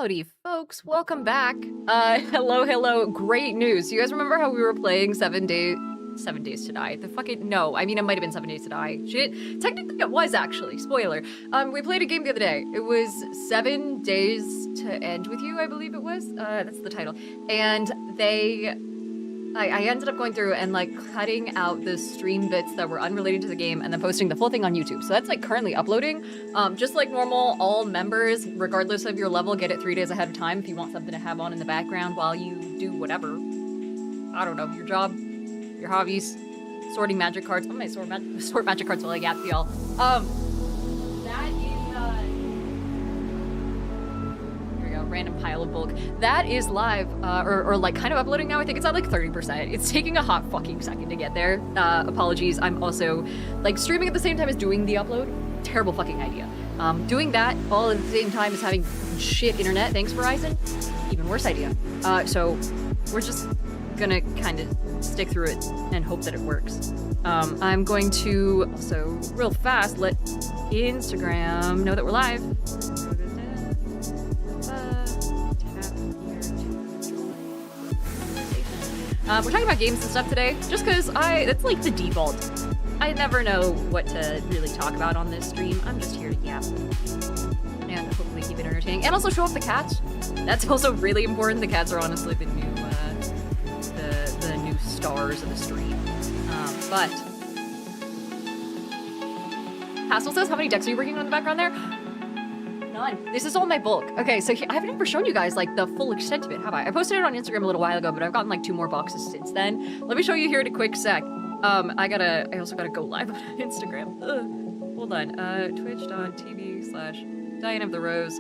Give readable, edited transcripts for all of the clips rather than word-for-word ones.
Howdy, folks. Welcome back. Hello. Great news. You guys remember how we were playing 7 days to die? No, I mean, it might have been 7 days to die. Shit. Technically, it was actually. Spoiler. We played a game the other day. It was 7 Days to End With You, I believe it was. That's the title. And I ended up going through and like cutting out the stream bits that were unrelated to the game and then posting the full thing on YouTube. So that's like currently uploading. Just like normal, all members, regardless of your level, get it 3 days ahead of time if you want something to have on in the background while you do whatever. I don't know, your job, your hobbies, sorting magic cards. I might sort magic cards while I gap y'all. Random pile of bulk. That is live, or like kind of uploading now. I think it's at like 30%. It's taking a hot fucking second to get there. Apologies. I'm also like streaming at the same time as doing the upload. Terrible fucking idea. Doing that all at the same time as having shit internet. Thanks, Verizon. Even worse idea. So we're just gonna kind of stick through it and hope that it works. I'm going to also real fast let Instagram know that we're live. We're talking about games and stuff today, just because that's like the default. I never know what to really talk about on this stream. I'm just here to yap and hopefully keep it entertaining, and also show off the cats. That's also really important. The cats are honestly the new stars of the stream. But Hassel says, how many decks are you working on in the background there? None. This is all my bulk. Okay, so I haven't ever shown you guys like the full extent of it, have I? I posted it on Instagram a little while ago, but I've gotten like 2 more boxes since then. Let me show you here in a quick sec. I also gotta go live on Instagram. Hold on. Twitch.tv/Diane of the Rose.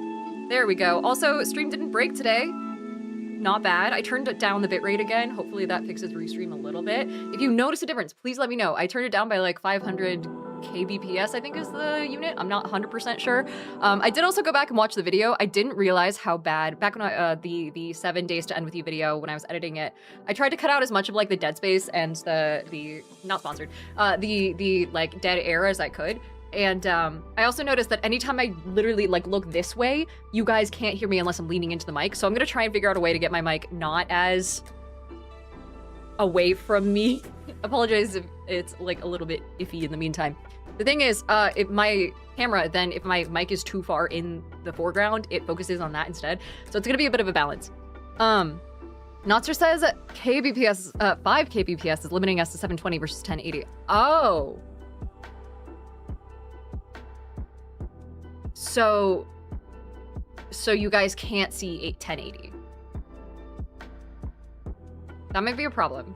There we go. Also, stream didn't break today. Not bad. I turned down the bitrate again. Hopefully that fixes restream a little bit. If you notice a difference, please let me know. I turned it down by like 500 kbps, I think is the unit. I'm not 100% sure. I did also go back and watch the video. I didn't realize how bad, back when the 7 Days to End With You video, when I was editing it, I tried to cut out as much of like the dead space and the not sponsored, the like dead air as I could. And I also noticed that anytime I literally like look this way, you guys can't hear me unless I'm leaning into the mic. So I'm gonna try and figure out a way to get my mic not as away from me. Apologize if it's like a little bit iffy in the meantime. The thing is, if my camera, then if my mic is too far in the foreground, it focuses on that instead. So it's gonna be a bit of a balance. Notzer says 5 kbps is limiting us to 720 versus 1080. Oh. So you guys can't see 1080. That might be a problem.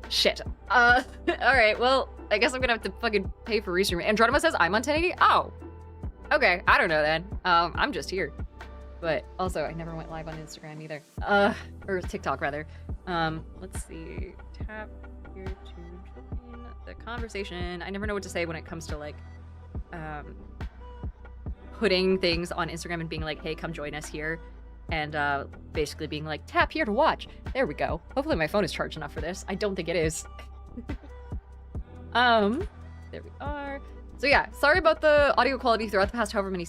Shit. All right, well, I guess I'm gonna have to fucking pay for restream. Andronima says I'm on 1080? Oh. Okay, I don't know then. I'm just here. But also, I never went live on Instagram either. Or TikTok, rather. Let's see. Tap here to join the conversation. I never know what to say when it comes to, like, putting things on Instagram and being like, hey, come join us here. And basically being like, tap here to watch. There we go. Hopefully my phone is charged enough for this. I don't think it is. There we are. So yeah, sorry about the audio quality throughout the past however many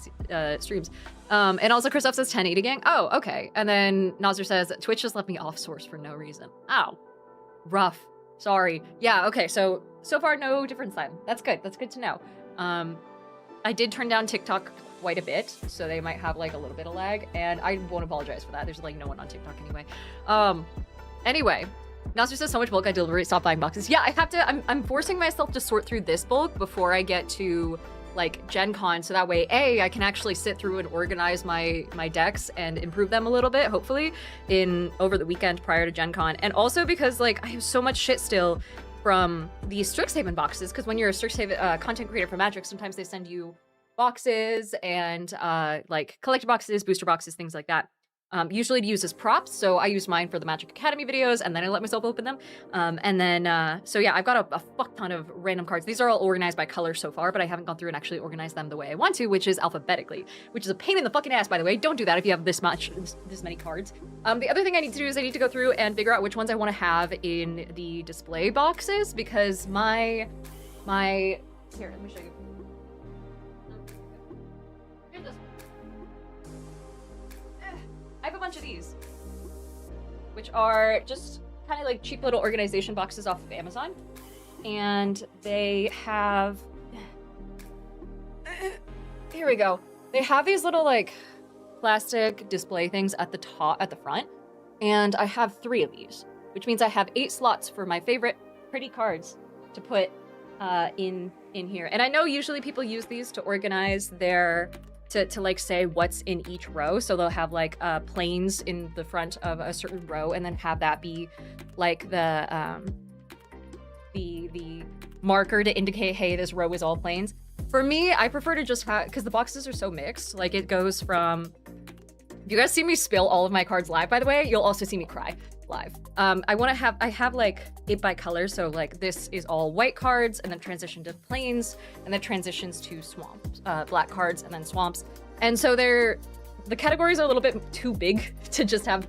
streams. And also Christoph says 1080 gang. Oh, okay. And then Nazir says, Twitch just left me off source for no reason. Ow. Rough. Sorry. Yeah, okay, so far no difference then. That's good. That's good to know. I did turn down TikTok quite a bit, so they might have like a little bit of lag, and I won't apologize for that. There's like no one on TikTok anyway. Anyway, Nasser says so much bulk I deliberately stop buying boxes. Yeah, I have to, I'm forcing myself to sort through this bulk before I get to like Gen Con, so that way I can actually sit through and organize my decks and improve them a little bit, hopefully, over the weekend prior to Gen Con. And also because like I have so much shit still from the Strixhaven boxes, because when you're a Strixhaven content creator for Magic, sometimes they send you boxes and like collector boxes, booster boxes, things like that. Usually to use as props, so I use mine for the Magic Academy videos, and then I let myself open them. And then, so yeah, I've got a fuck ton of random cards. These are all organized by color so far, but I haven't gone through and actually organized them the way I want to, which is alphabetically, which is a pain in the fucking ass, by the way. Don't do that if you have this many cards. The other thing I need to do is I need to go through and figure out which ones I want to have in the display boxes, because here, let me show you. Here's this. which are just kind of like cheap little organization boxes off of Amazon. And they have... Here we go. They have these little like plastic display things at the top, at the front. And I have 3 of these, which means I have 8 slots for my favorite pretty cards to put in here. And I know usually people use these to organize their, to like say what's in each row. So they'll have like planes in the front of a certain row and then have that be like the marker to indicate, hey, this row is all planes. For me, I prefer to just have, because the boxes are so mixed, like it goes from, if you guys see me spill all of my cards live, by the way, you'll also see me cry live. I have like 8 by color, so like this is all white cards and then transition to plains and then transitions to swamps, black cards and then swamps. And so the categories are a little bit too big to just have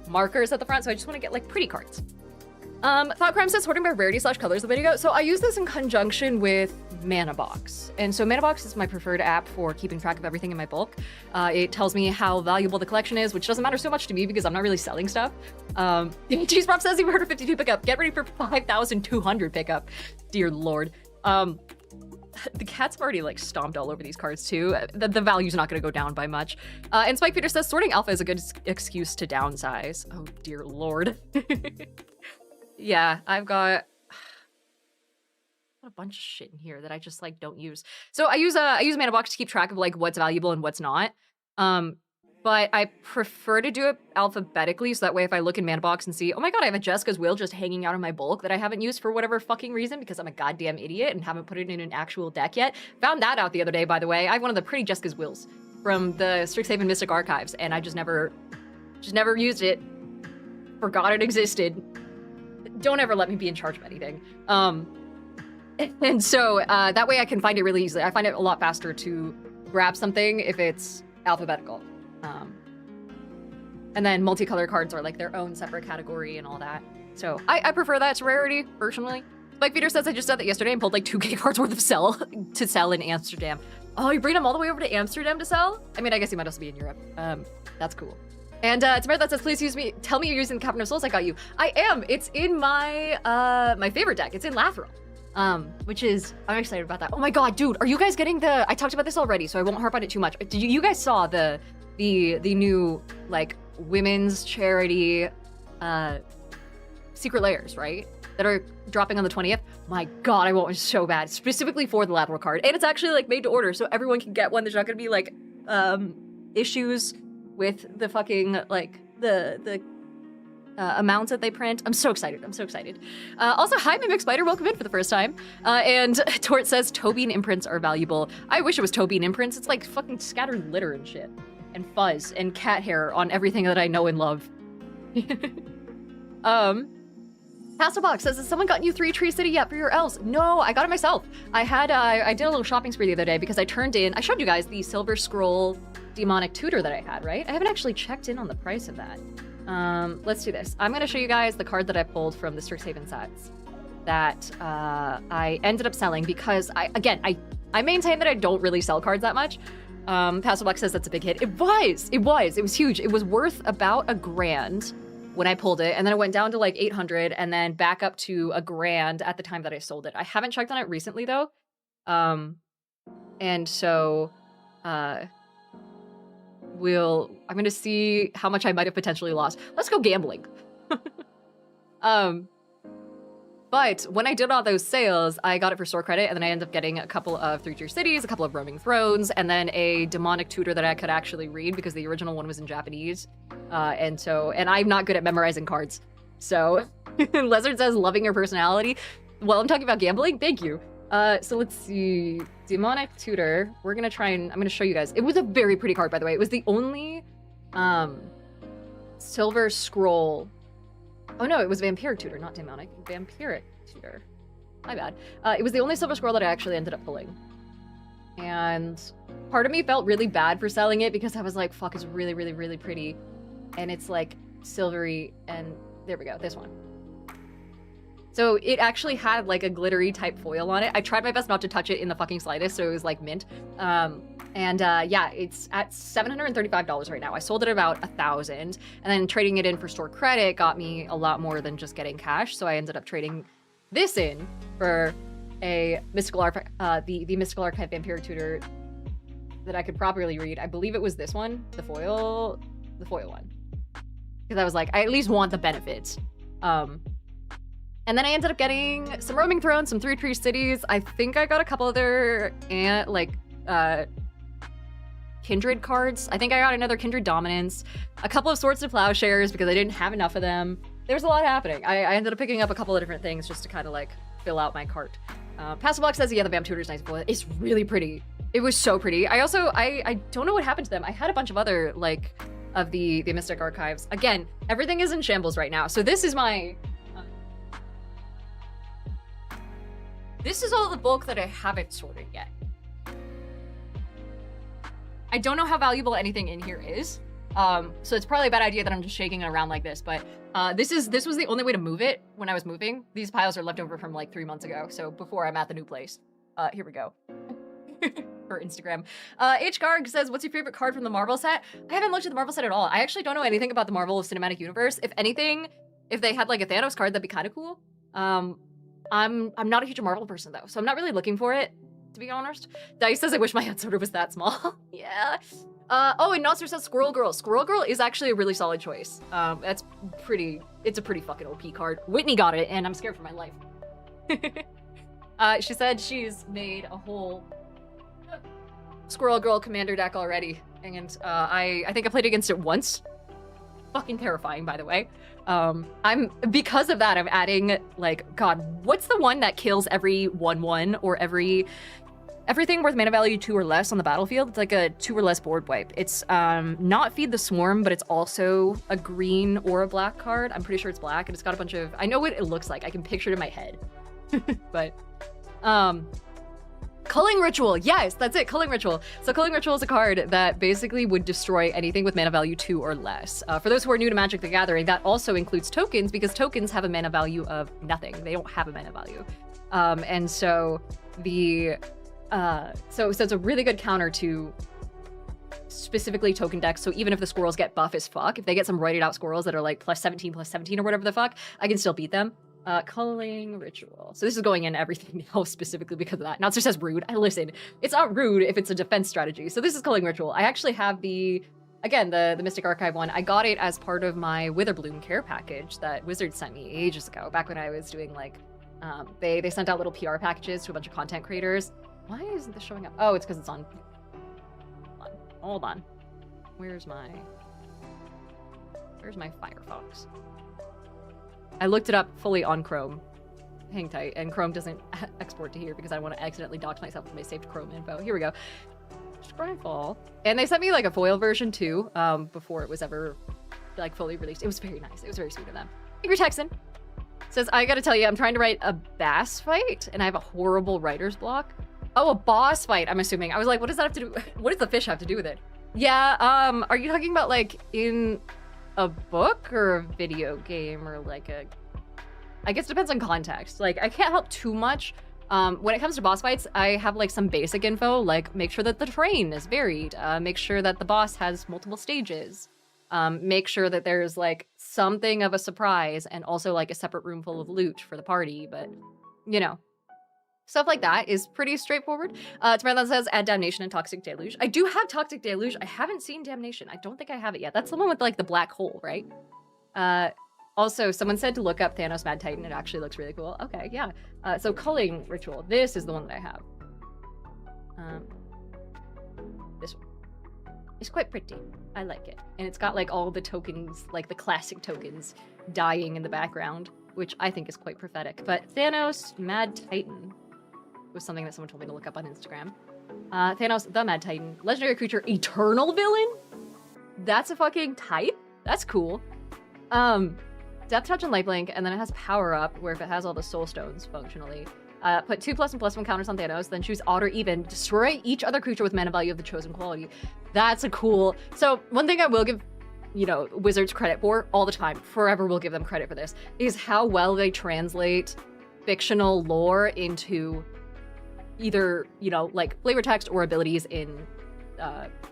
markers at the front, so I just want to get like pretty cards. Thought Crime says sorting by rarity / colors the video. So I use this in conjunction with Mana Box. And so Mana Box is my preferred app for keeping track of everything in my bulk. It tells me how valuable the collection is, which doesn't matter so much to me because I'm not really selling stuff. Cheese Prop says he heard a 52 pickup. Get ready for 5,200 pickup. Dear Lord. The cat's already like stomped all over these cards too. The value's not going to go down by much. And Spike Peter says sorting alpha is a good excuse to downsize. Oh dear Lord. Yeah, I've got a bunch of shit in here that I just like don't use. So I use Mana Box to keep track of like what's valuable and what's not. But I prefer to do it alphabetically, so that way if I look in Mana Box and see, oh my god, I have a Jessica's Will just hanging out in my bulk that I haven't used for whatever fucking reason because I'm a goddamn idiot and haven't put it in an actual deck yet. Found that out the other day, by the way. I have one of the pretty Jessica's Wills from the Strixhaven Mystic Archives, and I just never used it. Forgot it existed. Don't ever let me be in charge of anything. And so that way I can find it really easily. I find it a lot faster to grab something if it's alphabetical. And then multicolor cards are like their own separate category and all that. So I prefer that to rarity, personally. Spike Peter says I just did that yesterday and pulled like 2K cards worth of to sell in Amsterdam. Oh, you bring them all the way over to Amsterdam to sell? I mean, I guess you might also be in Europe. That's cool. And Tamara that says, please tell me you're using the Cavern of Souls I got you. I am. It's in my my favorite deck. It's in Lathril. Which is, I'm excited about that. Oh my god, dude, are you guys getting I talked about this already, so I won't harp on it too much. Did you guys saw the new, like, women's charity, Secret Layers, right? That are dropping on the 20th? My god, I want one so bad. Specifically for the Lathril card. And it's actually, like, made to order, so everyone can get one. There's not gonna be, like, issues with the fucking, like, the amounts that they print. I'm so excited. I'm so excited. Also, hi, Mimic Spider. Welcome in for the first time. And Tort says Tobin imprints are valuable. I wish it was Tobin imprints. It's like fucking scattered litter and shit. And fuzz and cat hair on everything that I know and love. Hasselbox says, has someone gotten you 3 Tree City yet for your elves? No, I got it myself. I did a little shopping spree the other day because I showed you guys the Silver Scroll Demonic Tutor that I had, right? I haven't actually checked in on the price of that. Let's do this. I'm going to show you guys the card that I pulled from the Strixhaven sets that I ended up selling because I maintain that I don't really sell cards that much. Pastelbox says that's a big hit. It was huge. It was worth about $1,000 when I pulled it, and then it went down to like 800 and then back up to $1,000 at the time that I sold it. I haven't checked on it recently though. And so, I'm going to see how much I might have potentially lost. Let's go gambling. But when I did all those sales, I got it for store credit, and then I ended up getting a couple of 3-tier cities, a couple of roaming thrones, and then a demonic tutor that I could actually read because the original one was in Japanese. And I'm not good at memorizing cards. So Lizard says loving your personality. Well, I'm talking about gambling. Thank you. So let's see. Demonic Tutor. I'm going to show you guys. It was a very pretty card, by the way. It was the only Silver Scroll. Oh no, it was Vampiric Tutor, not Demonic. Vampiric Tutor. My bad. It was the only Silver Scroll that I actually ended up pulling. And part of me felt really bad for selling it because I was like, fuck, it's really, really, really pretty. And it's like silvery, and there we go, this one. So it actually had like a glittery type foil on it. I tried my best not to touch it in the fucking slightest, so it was like mint. And yeah, it's at $735 right now. I sold it at about $1,000, and then trading it in for store credit got me a lot more than just getting cash. So I ended up trading this in for a mystical the mystical archive vampire tutor that I could properly read. I believe it was this one, the foil one, because I was like, I at least want the benefits. And then I ended up getting some roaming thrones, some 3-tree cities. I think I got a couple other kindred cards. I think I got another kindred dominance, a couple of swords to plowshares because I didn't have enough of them. There's a lot happening. I ended up picking up a couple of different things just to kind of like fill out my cart. Passive Block says, yeah, the Vamp Tutor's nice. It's really pretty. It was so pretty. I also, I don't know what happened to them. I had a bunch of other, like, of the Mystic Archives. Again, everything is in shambles right now. So this is my... this is all the bulk that I haven't sorted yet. I don't know how valuable anything in here is. So it's probably a bad idea that I'm just shaking it around like this, but this was the only way to move it when I was moving. These piles are left over from like 3 months ago, so before I'm at the new place. Here we go. For Instagram. H-Garg says, what's your favorite card from the Marvel set? I haven't looked at the Marvel set at all. I actually don't know anything about the Marvel Cinematic Universe. If anything, if they had like a Thanos card, that'd be kind of cool. I'm not a huge Marvel person though, so I'm not really looking for it, to be honest. Dice says, I wish my head sorter was that small. Yeah. Oh, and Nostr says Squirrel Girl. Squirrel Girl is actually a really solid choice. It's a pretty fucking OP card. Whitney got it, and I'm scared for my life. She said she's made a whole Squirrel Girl commander deck already, and I think I played against it once. Fucking terrifying, by the way. Because of that, I'm adding, like, God, what's the one that kills every 1/1 or everything worth mana value 2 or less on the battlefield? It's like a 2 or less board wipe. It's not Feed the Swarm, but it's also a green or a black card. I'm pretty sure it's black, and it's got a bunch of... I know what it looks like. I can picture it in my head. But, Culling Ritual. Yes, that's it. Culling Ritual. So Culling Ritual is a card that basically would destroy anything with mana value 2 or less. For those who are new to Magic the Gathering, that also includes tokens, because tokens have a mana value of nothing. They don't have a mana value. And so the... so it's a really good counter to specifically token decks. So even if the squirrels get buff as fuck, if they get some roided out squirrels that are like plus 17 or whatever the fuck, I can still beat them. Culling Ritual. So this is going in everything now specifically because of that. Natsu says rude. Listen, it's not rude if it's a defense strategy. So this is Culling Ritual. I actually have the Mystic Archive one. I got it as part of my Witherbloom care package that Wizards sent me ages ago, back when I was doing like, they sent out little PR packages to a bunch of content creators. Why isn't this showing up? Oh, it's because it's on. Hold on. Where's my Firefox? I looked it up fully on Chrome. Hang tight. And Chrome doesn't export to here because I want to accidentally dox myself with my saved Chrome info. Here we go. Scryfall. And they sent me like a foil version too, before it was ever like fully released. It was very nice. It was very sweet of them. Angry Texan says, I gotta tell you, I'm trying to write a bass fight and I have a horrible writer's block. Oh, a boss fight, I'm assuming. I was like, what does that have to do? What does the fish have to do with it? Yeah, are you talking about like in a book or a video game or like I guess it depends on context. Like, I can't help too much. When it comes to boss fights, I have like some basic info, like make sure that the terrain is varied, make sure that the boss has multiple stages, make sure that there's like something of a surprise and also like a separate room full of loot for the party, but you know. Stuff like that is pretty straightforward. Tamara says, add Damnation and Toxic Deluge. I do have Toxic Deluge. I haven't seen Damnation. I don't think I have it yet. That's the one with, like, the black hole, right? Also, someone said to look up Thanos Mad Titan. It actually looks really cool. Okay, yeah. So Culling Ritual. This is the one that I have. This one. It's quite pretty. I like it. And it's got, like, all the tokens, like, the classic tokens dying in the background, which I think is quite prophetic. But Thanos Mad Titan was something that someone told me to look up on Instagram. Thanos, the Mad Titan. Legendary creature, eternal villain? That's a fucking type? That's cool. Death Touch and Lifelink, and then it has Power Up, where if it has all the Soul Stones, functionally. Put 2+ and +1 counters on Thanos, then choose odd or even. Destroy each other creature with mana value of the chosen quality. That's a cool... So, one thing I will give, you know, Wizards credit for, all the time, forever will give them credit for this, is how well they translate fictional lore into either, you know, like flavor text or abilities in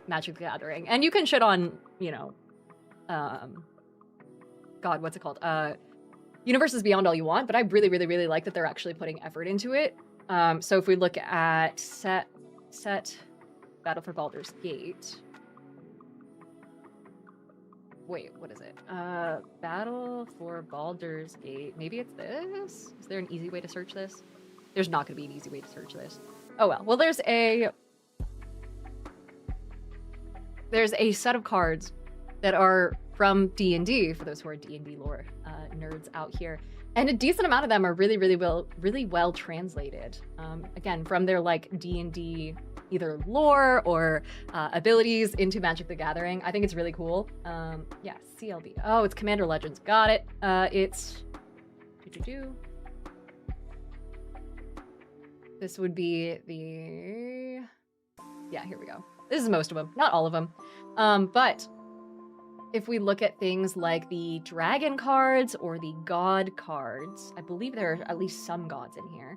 Magic the Gathering. And you can shit on, you know, God, what's it called? Universes Beyond all you want, but I really, really, really like that they're actually putting effort into it. So if we look at set Battle for Baldur's Gate. Wait, what is it? Battle for Baldur's Gate. Maybe it's this? Is there an easy way to search this? There's not going to be an easy way to search this. Oh well. Well, there's a set of cards that are from D&D, for those who are D&D lore nerds out here. And a decent amount of them are really, really well translated. Again, from their like D&D either lore or abilities into Magic the Gathering. I think it's really cool. Yeah, CLB. Oh, it's Commander Legends. Got it. It's... This would be the... Yeah, here we go. This is most of them. Not all of them. But if we look at things like the dragon cards or the god cards, I believe there are at least some gods in here.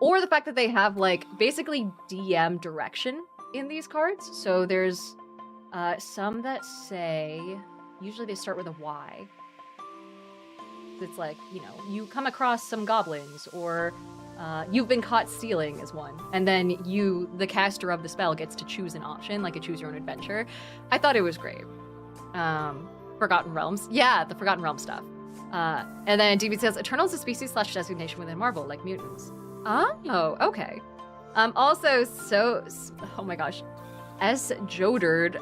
Or the fact that they have, like, basically DM direction in these cards. So there's some that say, usually they start with a Y. It's like, you know, you come across some goblins, or you've been caught stealing is one. And then you, the caster of the spell, gets to choose an option, like a choose your own adventure. I thought it was great. Forgotten Realms. Yeah, the Forgotten Realms stuff. And then DB says, Eternal is a species / designation within Marvel, like mutants. Oh, okay. Also, oh my gosh. Joerderd,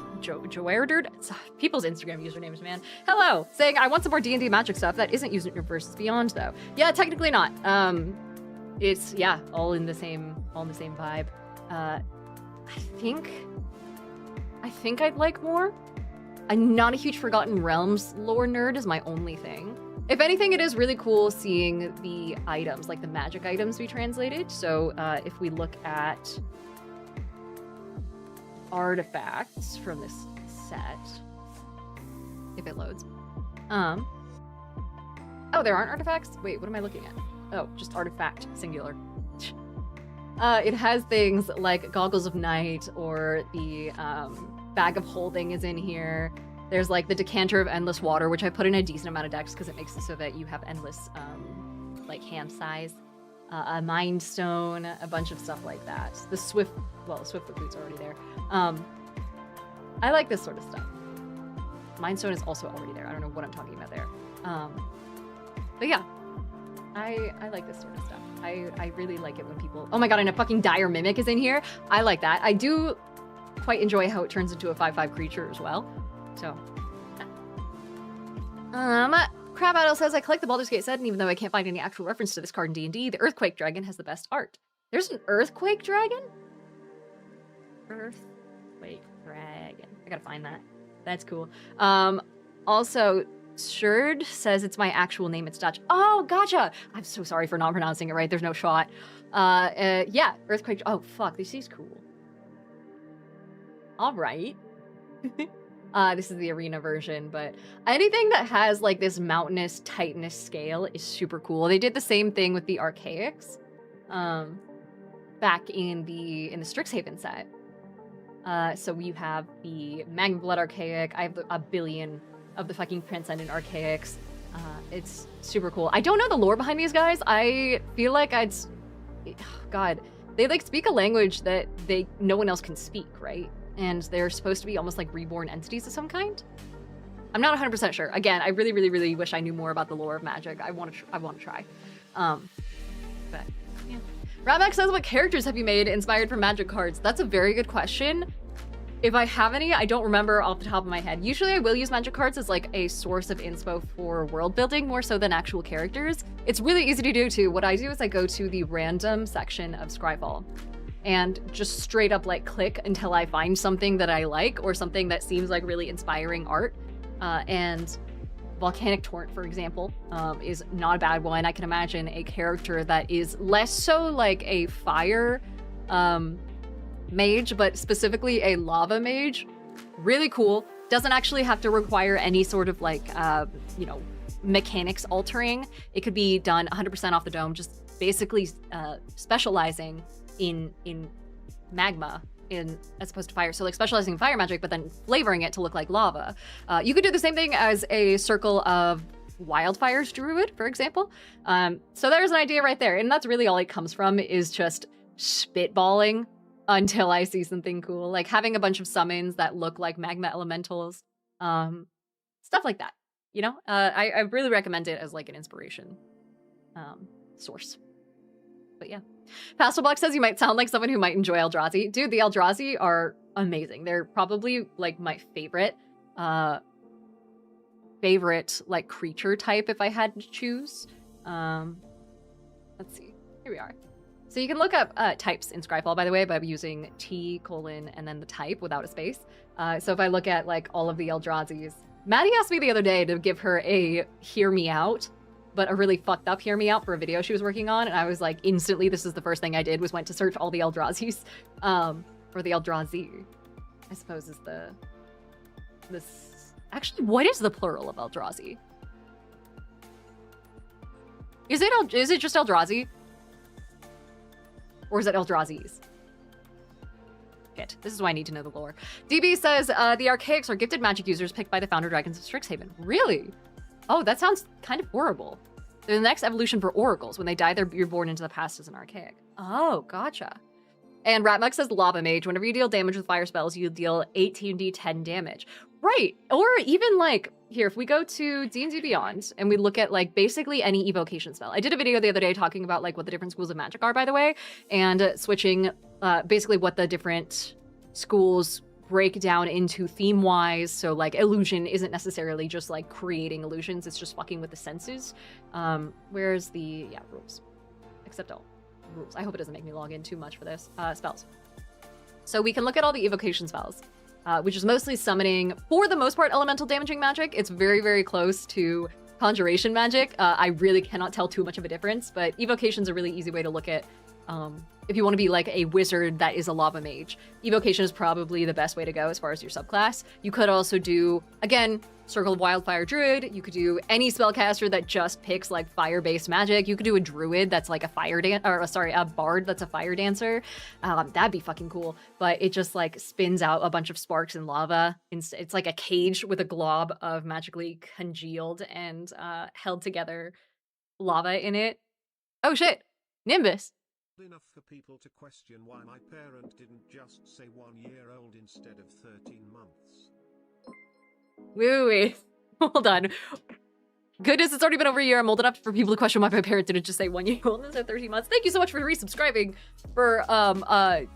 people's Instagram usernames, man. Hello, saying, I want some more D&D Magic stuff that isn't Universes Beyond, though. Yeah, technically not. It's, yeah, all in the same vibe. I think I'd like more. I'm not a huge Forgotten Realms lore nerd is my only thing. If anything, it is really cool seeing the items, like the magic items be translated. So if we look at artifacts from this set, if it loads. Oh, there aren't artifacts? Wait, what am I looking at? Oh, just artifact, singular. It has things like Goggles of Night, or the Bag of Holding is in here. There's like the Decanter of Endless Water, which I put in a decent amount of decks because it makes it so that you have endless like hand size. A Mind Stone, a bunch of stuff like that. The Swift Boot's already there. I like this sort of stuff. Mind Stone is also already there. I don't know what I'm talking about there. But yeah, I like this sort of stuff. I really like it when people... Oh my god, and a fucking Dire Mimic is in here. I like that. I do quite enjoy how it turns into a 5/5 creature as well. So, Crab Idol says, I collect the Baldur's Gate set, and even though I can't find any actual reference to this card in D&D, the Earthquake Dragon has the best art. There's an Earthquake Dragon? Earthquake Dragon. I gotta find that. That's cool. Also, Sherd says it's my actual name. It's Dutch. Oh, gotcha! I'm so sorry for not pronouncing it right. There's no shot. Yeah, Earthquake... Oh, fuck. This is cool. All right. This is the arena version, but anything that has like this mountainous tightness scale is super cool. They did the same thing with the Archaics back in the Strixhaven set. So you have the Magma Blood Archaic. I have a billion of the fucking Transcendent Archaics. It's super cool. I don't know the lore behind these guys. I feel like God, they like speak a language that no one else can speak, right? And they're supposed to be almost like reborn entities of some kind. I'm not 100% sure. Again, I really, really, really wish I knew more about the lore of Magic. I want to try. But yeah. Ramak says, what characters have you made inspired from Magic cards? That's a very good question. If I have any, I don't remember off the top of my head. Usually I will use Magic cards as like a source of inspo for world building more so than actual characters. It's really easy to do too. What I do is I go to the random section of Scryfall and just straight up like click until I find something that I like or something that seems like really inspiring art. And Volcanic Torrent, for example, is not a bad one. I can imagine a character that is less so like a fire mage, but specifically a lava mage. Really cool. Doesn't actually have to require any sort of like, mechanics altering. It could be done 100% off the dome, just basically specializing in magma as opposed to fire. So like specializing in fire magic, but then flavoring it to look like lava. You could do the same thing as a circle of wildfires druid, for example. So there's an idea right there. And that's really all it comes from, is just spitballing until I see something cool. Like having a bunch of summons that look like magma elementals. Stuff like that. You know, I really recommend it as like an inspiration source. But yeah. Pastelblock says you might sound like someone who might enjoy Eldrazi. Dude, the Eldrazi are amazing. They're probably like my favorite like creature type if I had to choose. Let's see. Here we are. So you can look up types in Scryfall, by the way, by using T: and then the type without a space. So if I look at like all of the Eldrazi's, Maddie asked me the other day to give her a hear me out, but a really fucked up hear me out for a video she was working on. And I was like, instantly, this is the first thing I did, was went to search all the Eldrazi's, or the Eldrazi, I suppose is actually, what is the plural of Eldrazi? Is it just Eldrazi? Or is it Eldrazi's? Shit, this is why I need to know the lore. DB says, the Archaics are gifted magic users picked by the Founder Dragons of Strixhaven. Really? Oh, that sounds kind of horrible. They're the next evolution for oracles. When they die, you're born into the past as an Archaic. Oh, gotcha. And Ratmug says Lava Mage. Whenever you deal damage with fire spells, you deal 18d10 damage. Right. Or even like, here, if we go to D&D Beyond and we look at like basically any evocation spell. I did a video the other day talking about like what the different schools of magic are, by the way, and switching basically what the different schools break down into theme-wise. So like illusion isn't necessarily just like creating illusions, it's just fucking with the senses. Where's the, rules. Except all rules. I hope it doesn't make me log in too much for this. Spells. So we can look at all the evocation spells, which is mostly summoning, for the most part, elemental damaging magic. It's very, very close to conjuration magic. I really cannot tell too much of a difference, but evocation's a really easy way to look at if you want to be like a wizard that is a lava mage. Evocation is probably the best way to go as far as your subclass. You could also do, again, Circle of Wildfire Druid. You could do any spellcaster that just picks like fire-based magic. You could do a druid that's like a a bard that's a fire dancer. That'd be fucking cool. But it just like spins out a bunch of sparks and lava. It's like a cage with a glob of magically congealed and held together lava in it. Oh shit, Nimbus. Enough for people to question why my parent didn't just say 1 year old instead of 13 months. Wait. Hold on. Goodness, it's already been over a year. I'm old enough for people to question why my parent didn't just say 1 year old instead of 13 months. Thank you so much for resubscribing for a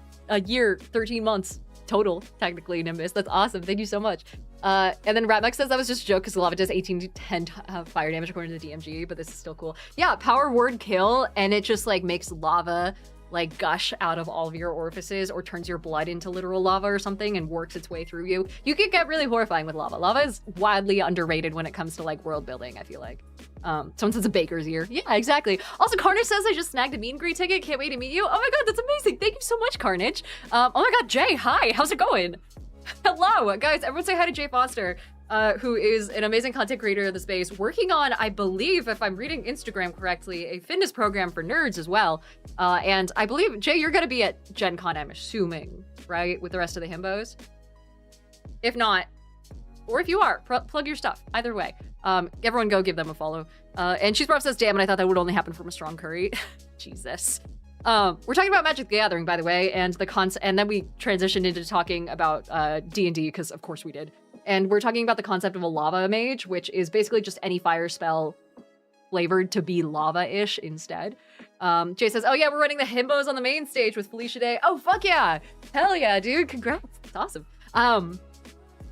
year, 13 months total, technically, Nimbus. That's awesome. Thank you so much. And then Ratmax says that was just a joke because lava does 18 to 10 fire damage according to the DMG, but this is still cool. Yeah, power word kill, and it just like makes lava like gush out of all of your orifices or turns your blood into literal lava or something and works its way through you. You can get really horrifying with lava. Lava is wildly underrated when it comes to like world building, I feel like. Someone says a baker's ear. Yeah, exactly. Also, Carnage says I just snagged a meet and greet ticket. Can't wait to meet you. Oh my god, that's amazing. Thank you so much, Carnage. Oh my god, Jay, hi. How's it going? Hello, guys. Everyone say hi to Jay Foster, who is an amazing content creator of the space, working on, I believe, if I'm reading Instagram correctly, a fitness program for nerds as well. And I believe, Jay, you're going to be at Gen Con, I'm assuming, right? With the rest of the himbos? If not, or if you are, plug your stuff. Either way. Everyone go give them a follow. And Cheese Prof says, damn it, I thought that would only happen from a strong curry. Jesus. We're talking about Magic the Gathering, by the way, and and then we transitioned into talking about D&D, because of course we did. And we're talking about the concept of a lava mage, which is basically just any fire spell flavored to be lava-ish instead. Jay says, oh yeah, we're running the himbos on the main stage with Felicia Day. Oh, fuck yeah. Hell yeah, dude. Congrats. That's awesome.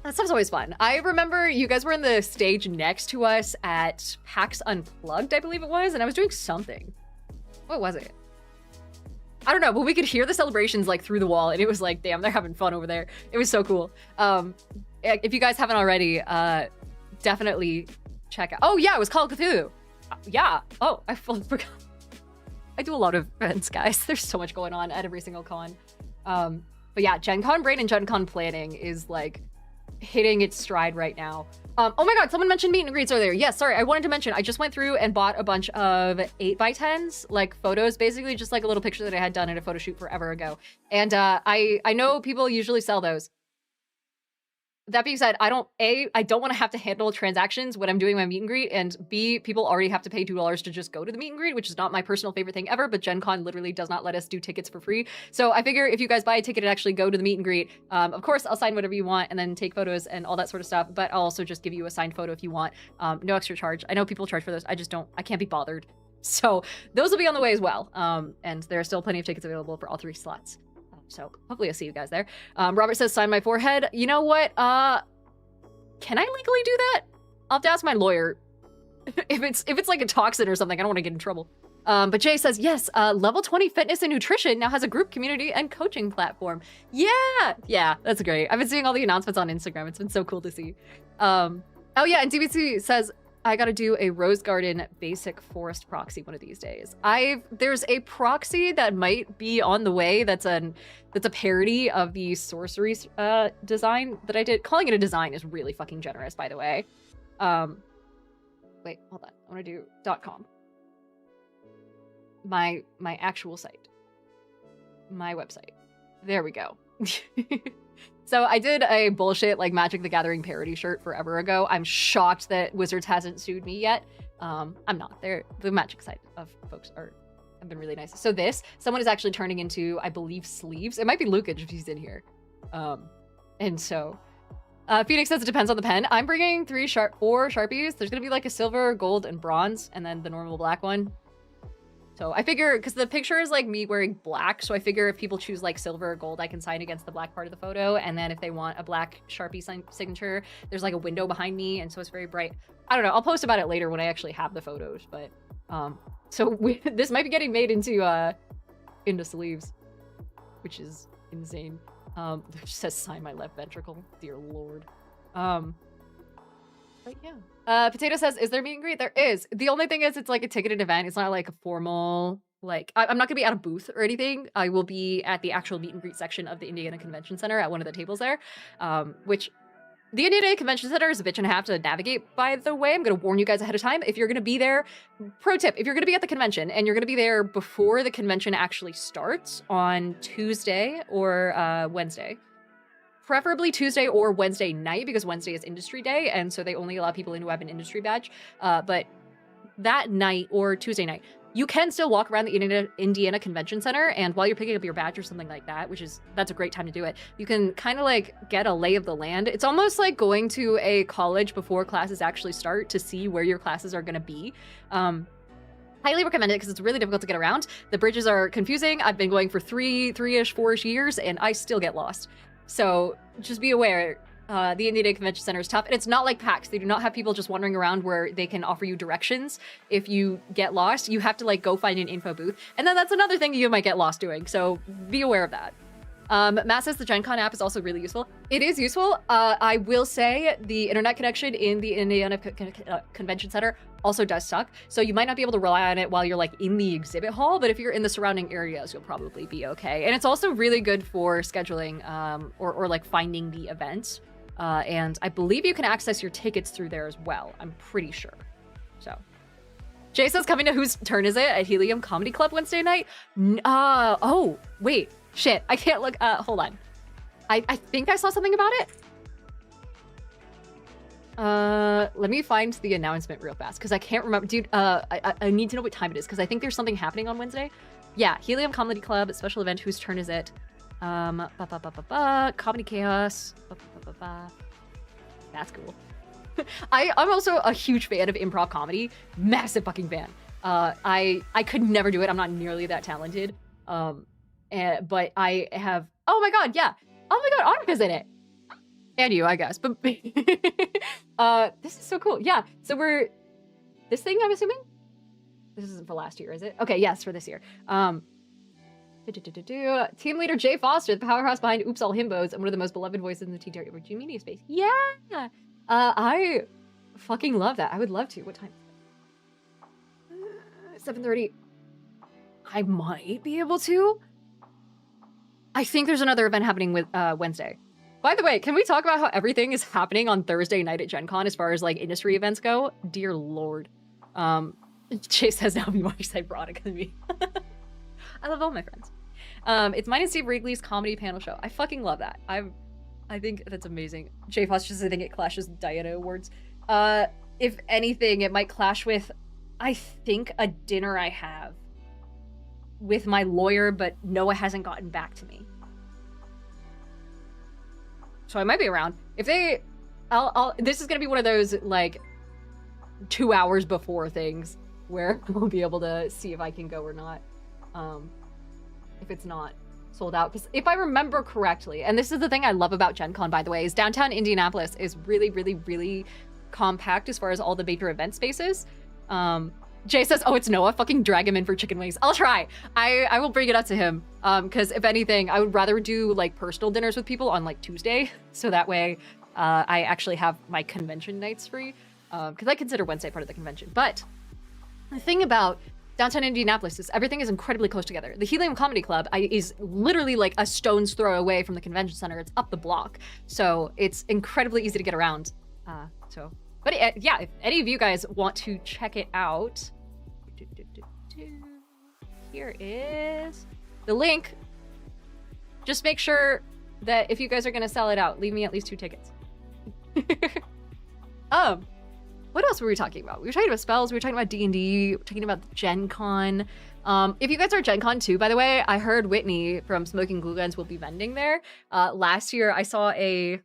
That stuff's always fun. I remember you guys were in the stage next to us at PAX Unplugged, I believe it was, and I was doing something. What was it? I don't know, but we could hear the celebrations like through the wall, and it was like, damn, they're having fun over there. It was so cool. If you guys haven't already, definitely check out. Oh yeah, it was Call of Cthulhu. Yeah. Oh, I fully forgot. I do a lot of events, guys. There's so much going on at every single con. But yeah, Gen Con brain and Gen Con planning is like hitting its stride right now. Oh my god, someone mentioned meet and greets earlier. Yes, sorry, I wanted to mention, I just went through and bought a bunch of 8x10s, like photos, basically just like a little picture that I had done in a photo shoot forever ago. And I know people usually sell those. That being said, I don't want to have to handle transactions when I'm doing my meet and greet, and B, people already have to pay $2 to just go to the meet and greet, which is not my personal favorite thing ever, but Gen Con literally does not let us do tickets for free. So I figure if you guys buy a ticket and actually go to the meet and greet, of course, I'll sign whatever you want and then take photos and all that sort of stuff, but I'll also just give you a signed photo if you want. No extra charge. I know people charge for those. I can't be bothered. So those will be on the way as well. And there are still plenty of tickets available for all 3 slots. So hopefully I'll see you guys there. Robert says, sign my forehead. You know what? Can I legally do that? I'll have to ask my lawyer. if it's like a toxin or something, I don't want to get in trouble. But Jay says, yes, level 20 fitness and nutrition now has a group community and coaching platform. Yeah, that's great. I've been seeing all the announcements on Instagram. It's been so cool to see. Oh yeah, and DBC says, I gotta do a Rose Garden basic forest proxy one of these days. There's a proxy that might be on the way that's a parody of the sorcery design that I did. Calling it a design is really fucking generous, by the way. Wait, hold on. I wanna do .com. My actual site. My website. There we go. So I did a bullshit like Magic the Gathering parody shirt forever ago. I'm shocked that Wizards hasn't sued me yet. I'm not. The Magic side of folks have been really nice. So someone is actually turning into, I believe, sleeves. It might be Lukic if he's in here. And so Phoenix says it depends on the pen. I'm bringing 4 Sharpies. There's gonna be like a silver, gold, and bronze, and then the normal black one. So I figure, because the picture is like me wearing black, so I figure if people choose like silver or gold, I can sign against the black part of the photo. And then if they want a black Sharpie signature, there's like a window behind me, and so it's very bright. I don't know, I'll post about it later when I actually have the photos, but this might be getting made into sleeves, which is insane. It just says sign my left ventricle, dear lord. But yeah. Potato says, is there meet and greet? There is. The only thing is it's like a ticketed event. It's not like a formal, like, I'm not gonna be at a booth or anything. I will be at the actual meet and greet section of the Indiana Convention Center at one of the tables there, which the Indiana Convention Center is a bitch and a half to navigate, by the way. I'm gonna warn you guys ahead of time. If you're gonna be there, pro tip, if you're gonna be at the convention and you're gonna be there before the convention actually starts on Tuesday or Wednesday, preferably Tuesday or Wednesday night, because Wednesday is industry day, and so they only allow people in who have an industry badge. But that night or Tuesday night, you can still walk around the Indiana Convention Center, and while you're picking up your badge or something like that, that's a great time to do it, you can kind of like get a lay of the land. It's almost like going to a college before classes actually start to see where your classes are going to be. Highly recommend it because it's really difficult to get around. The bridges are confusing. I've been going for 3-ish, 4-ish years, and I still get lost. So just be aware, the Indiana Convention Center is tough. And it's not like PAX. They do not have people just wandering around where they can offer you directions. If you get lost, you have to like go find an info booth. And then that's another thing you might get lost doing. So be aware of that. Matt says the GenCon app is also really useful. It is useful. I will say the internet connection in the Indiana Convention Center also does suck. So you might not be able to rely on it while you're like in the exhibit hall, but if you're in the surrounding areas, you'll probably be okay. And it's also really good for scheduling or like finding the events. And I believe you can access your tickets through there as well. I'm pretty sure. So Jay says coming to whose turn is it at Helium Comedy Club Wednesday night? Oh, wait. Shit, I can't look. Hold on. I think I saw something about it. Let me find the announcement real fast because I can't remember. Dude, I need to know what time it is because I think there's something happening on Wednesday. Yeah, Helium Comedy Club, special event. Whose turn is it? Comedy Chaos. That's cool. I'm also a huge fan of improv comedy. Massive fucking fan. I could never do it. I'm not nearly that talented. But I have, oh my god, yeah. Oh my god, Anarka's in it. And you, I guess. But this is so cool. Yeah, so this thing, I'm assuming? This isn't for last year, is it? Okay, yes, for this year. Team leader Jay Foster, the powerhouse behind Oops All Himbos, and one of the most beloved voices in the TTRPG media space. Yeah! I fucking love that. I would love to. What time? 7:30. I might be able to. I think there's another event happening with Wednesday. By the way, can we talk about how everything is happening on Thursday night at Gen Con as far as like industry events go? Dear Lord. Chase says that would be more ironic than me. I love all my friends. It's mine and Steve Wrigley's comedy panel show. I fucking love that. I think that's amazing. Jay Foster says I think it clashes with Diana Awards. If anything, it might clash with, I think, a dinner I have with my lawyer, but Noah hasn't gotten back to me. So I might be around. If they, this is gonna be one of those like 2 hours before things where we'll be able to see if I can go or not. If it's not sold out, because if I remember correctly, and this is the thing I love about Gen Con, by the way, is downtown Indianapolis is really, really, really compact as far as all the major event spaces. Jay says, oh, it's Noah, fucking drag him in for chicken wings. I'll try. I will bring it up to him. Because if anything, I would rather do like personal dinners with people on like Tuesday. So that way I actually have my convention nights free. Because I consider Wednesday part of the convention. But the thing about downtown Indianapolis is everything is incredibly close together. The Helium Comedy Club is literally like a stone's throw away from the convention center. It's up the block. So it's incredibly easy to get around. But yeah, if any of you guys want to check it out, here is the link. Just make sure that if you guys are going to sell it out, leave me at least 2 tickets. What else were we talking about? We were talking about spells, we were talking about D&D, we were talking about Gen Con. If you guys are Gen Con too, by the way, I heard Whitney from Smoking Glue Guns will be vending there. Last year, I saw a...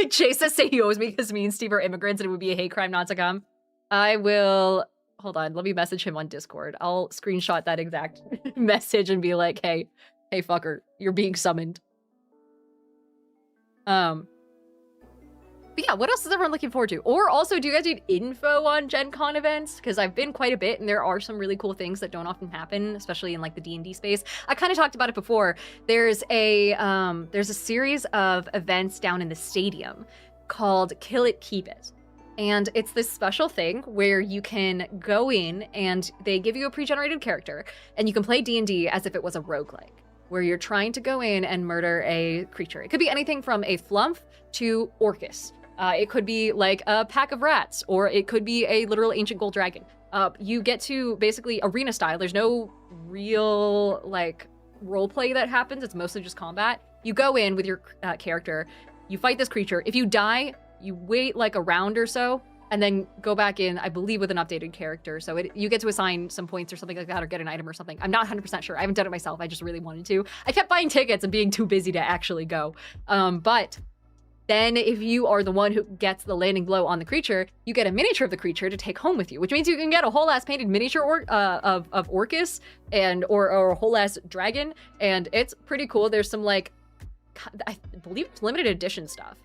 Chase says say he owes me because me and Steve are immigrants and it would be a hate crime not to come. I will... Hold on, let me message him on Discord. I'll screenshot that exact message and be like, hey fucker, you're being summoned. But yeah, what else is everyone looking forward to? Or also, do you guys need info on Gen Con events? Because I've been quite a bit, and there are some really cool things that don't often happen, especially in like the D&D space. I kind of talked about it before. There's a series of events down in the stadium called Kill It, Keep It. And it's this special thing where you can go in and they give you a pre-generated character, and you can play D&D as if it was a roguelike, where you're trying to go in and murder a creature. It could be anything from a flump to Orcus. It could be like a pack of rats, or it could be a literal ancient gold dragon. You get to basically arena style. There's no real like role play that happens. It's mostly just combat. You go in with your character, you fight this creature. If you die, you wait like a round or so, and then go back in, I believe, with an updated character. So you get to assign some points or something like that, or get an item or something. I'm not 100% sure. I haven't done it myself. I just really wanted to. I kept buying tickets and being too busy to actually go. But then if you are the one who gets the landing blow on the creature, you get a miniature of the creature to take home with you, which means you can get a whole ass painted miniature of Orcus or a whole ass dragon. And it's pretty cool. There's some like, I believe it's limited edition stuff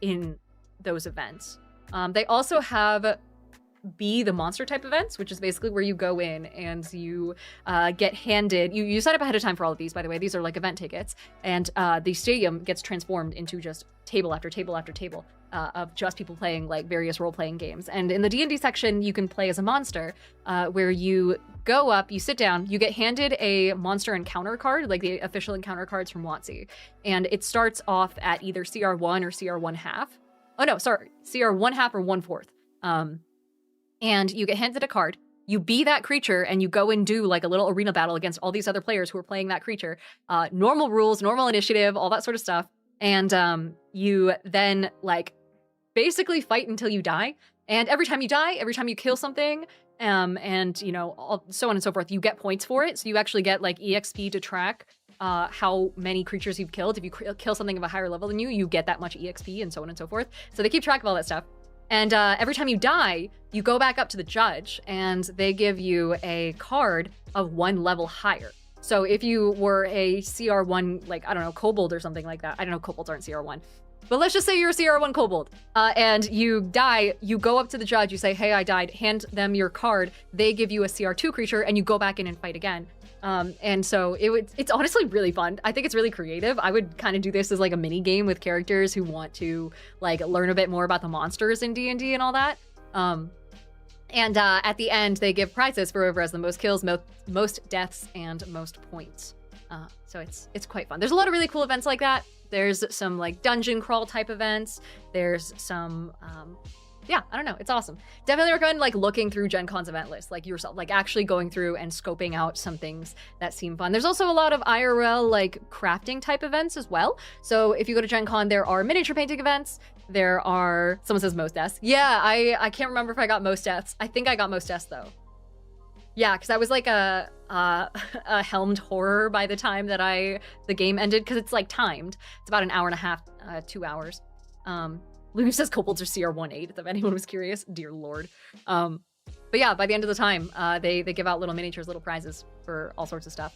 in those events. They also have Be the Monster type events, which is basically where you go in and you get handed, you sign up ahead of time for all of these, by the way. These are like event tickets, and the stadium gets transformed into just table after table after table of just people playing like various role-playing games. And in the D&D section, you can play as a monster, where you go up, you sit down, you get handed a monster encounter card, like the official encounter cards from WotC, and it starts off at either CR1 or CR1/2. Oh no, sorry, CR1/2 or 1/4. And you get handed a card, you be that creature, and you go and do like a little arena battle against all these other players who are playing that creature. Normal rules, normal initiative, all that sort of stuff. And you then like basically fight until you die. And every time you die, every time you kill something, and you know, so on and so forth, you get points for it. So you actually get like EXP to track how many creatures you've killed. If you kill something of a higher level than you get that much EXP, and so on and so forth. So they keep track of all that stuff. And every time you die, you go back up to the judge, and they give you a card of 1 level higher. So if you were a CR1, like, I don't know, kobold or something like that. I don't know, kobolds aren't CR1. But let's just say you're a CR1 kobold, and you die, you go up to the judge, you say, hey, I died, hand them your card. They give you a CR2 creature, and you go back in and fight again. And so it's honestly really fun. I think it's really creative. I would kind of do this as like a mini game with characters who want to like learn a bit more about the monsters in D&D and all that. And at the end, they give prizes for whoever has the most kills, most deaths, and most points. So it's quite fun. There's a lot of really cool events like that. There's some like dungeon crawl type events. There's some, yeah, I don't know. It's awesome. Definitely recommend like looking through Gen Con's event list, like yourself, like actually going through and scoping out some things that seem fun. There's also a lot of IRL like crafting type events as well. So if you go to Gen Con, there are miniature painting events. There are, someone says most deaths. Yeah, I can't remember if I got most deaths. I think I got most deaths though. Yeah, because I was like a helmed horror by the time that the game ended, because it's like timed. It's about an hour and a half, 2 hours. Lou says kobolds are CR1/8, if anyone was curious. Dear Lord. But yeah, by the end of the time, they give out little miniatures, little prizes for all sorts of stuff.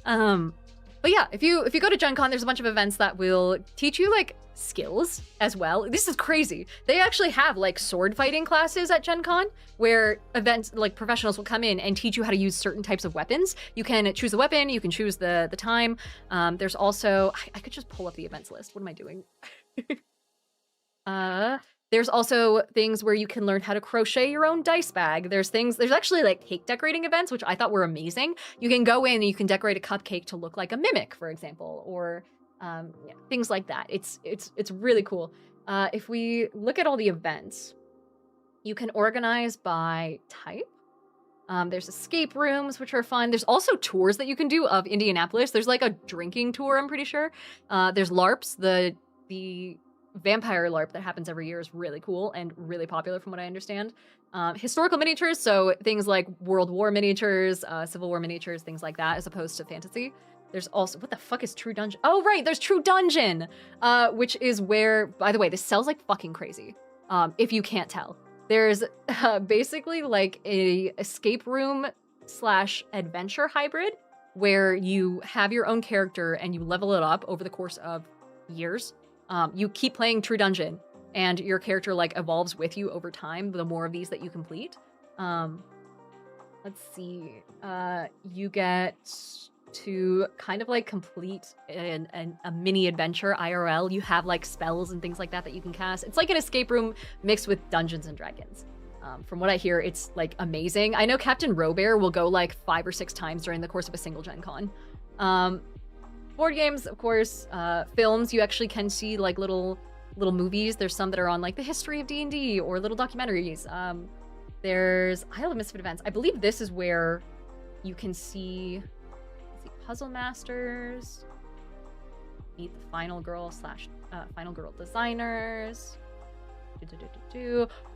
But yeah, if you go to Gen Con, there's a bunch of events that will teach you like skills as well. This is crazy. They actually have like sword fighting classes at Gen Con where events like professionals will come in and teach you how to use certain types of weapons. You can choose a weapon, you can choose the time. There's also, I could just pull up the events list. What am I doing? There's also things where you can learn how to crochet your own dice bag. There's actually like cake decorating events, which I thought were amazing. You can go in and you can decorate a cupcake to look like a mimic, for example, or yeah, things like that. It's really cool. If we look at all the events, you can organize by type. There's escape rooms, which are fun. There's also tours that you can do of Indianapolis. There's like a drinking tour, I'm pretty sure. There's LARPs, the vampire LARP that happens every year is really cool and really popular from what I understand. Historical miniatures, so things like World War miniatures, Civil War miniatures, things like that, as opposed to fantasy. There's also, what the fuck is True Dungeon? Oh, right, there's True Dungeon, which is where, by the way, this sells like fucking crazy, if you can't tell. There's basically like a escape room / adventure hybrid where you have your own character and you level it up over the course of years. You keep playing True Dungeon, and your character like evolves with you over time, the more of these that you complete. Let's see. You get to kind of like complete a mini adventure IRL. You have like spells and things like that you can cast. It's like an escape room mixed with Dungeons and Dragons. From what I hear, it's like amazing. I know Captain Robert will go like 5 or 6 times during the course of a single Gen Con. Board games, of course, films, you actually can see like little movies. There's some that are on like the history of D&D or little documentaries. There's Isle of Misfit Events. I believe this is where you can see, Puzzle Masters, meet the Final Girl / Final Girl designers.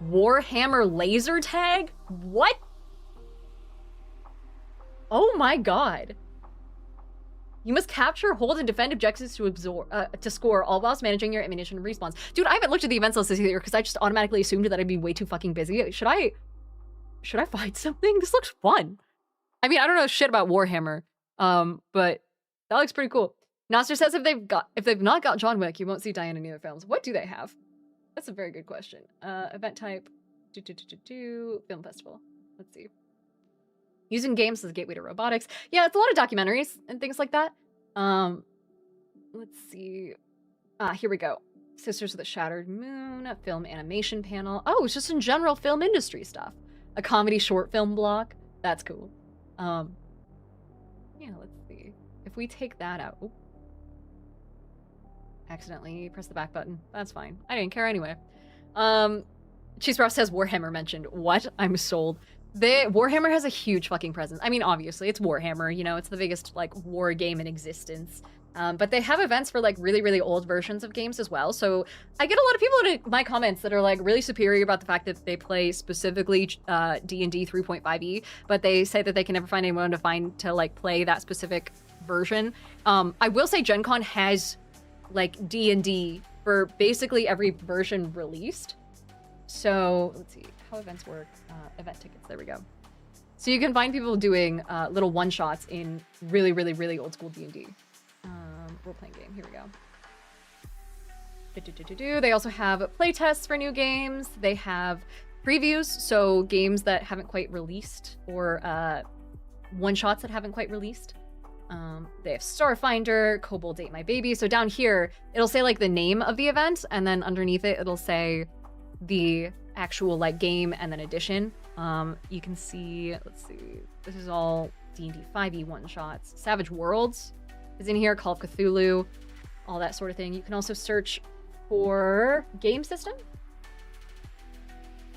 Warhammer laser tag? What? Oh my god. You must capture, hold, and defend objectives to score, all whilst managing your ammunition respawns. Dude, I haven't looked at the events list this year because I just automatically assumed that I'd be way too fucking busy. Should I find something? This looks fun. I mean, I don't know shit about Warhammer, but that looks pretty cool. Noster says if they've not got John Wick, you won't see Diana in either films. What do they have? That's a very good question. Event type, film festival. Let's see. Using games as a gateway to robotics. Yeah, it's a lot of documentaries and things like that. Let's see. Here we go. Sisters of the Shattered Moon, a film animation panel. Oh, it's just in general film industry stuff. A comedy short film block. That's cool. Yeah, let's see. If we take that out. Oop. Accidentally press the back button. That's fine. I didn't care anyway. Cheese Ross says Warhammer mentioned. What? I'm sold. Warhammer has a huge fucking presence. I mean, obviously, it's Warhammer, you know, it's the biggest, like, war game in existence. But they have events for, like, really, really old versions of games as well. So I get a lot of people in my comments that are, like, really superior about the fact that they play specifically D&D 3.5e, but they say that they can never find anyone to like, play that specific version. I will say Gen Con has, like, D&D for basically every version released. So, let's see. How events work, event tickets, there we go. So you can find people doing little one-shots in really, really, really old school D&D. Role-playing game, here we go. They also have playtests for new games. They have previews, so games that haven't quite released, or one-shots that haven't quite released. They have Starfinder, Kobold Ate My Baby. So down here, it'll say like the name of the event, and then underneath it, it'll say the actual like game and then edition. You can see, let's see, this is all D&D 5e one-shots. Savage Worlds is in here, Call of Cthulhu, all that sort of thing. You can also search for game system.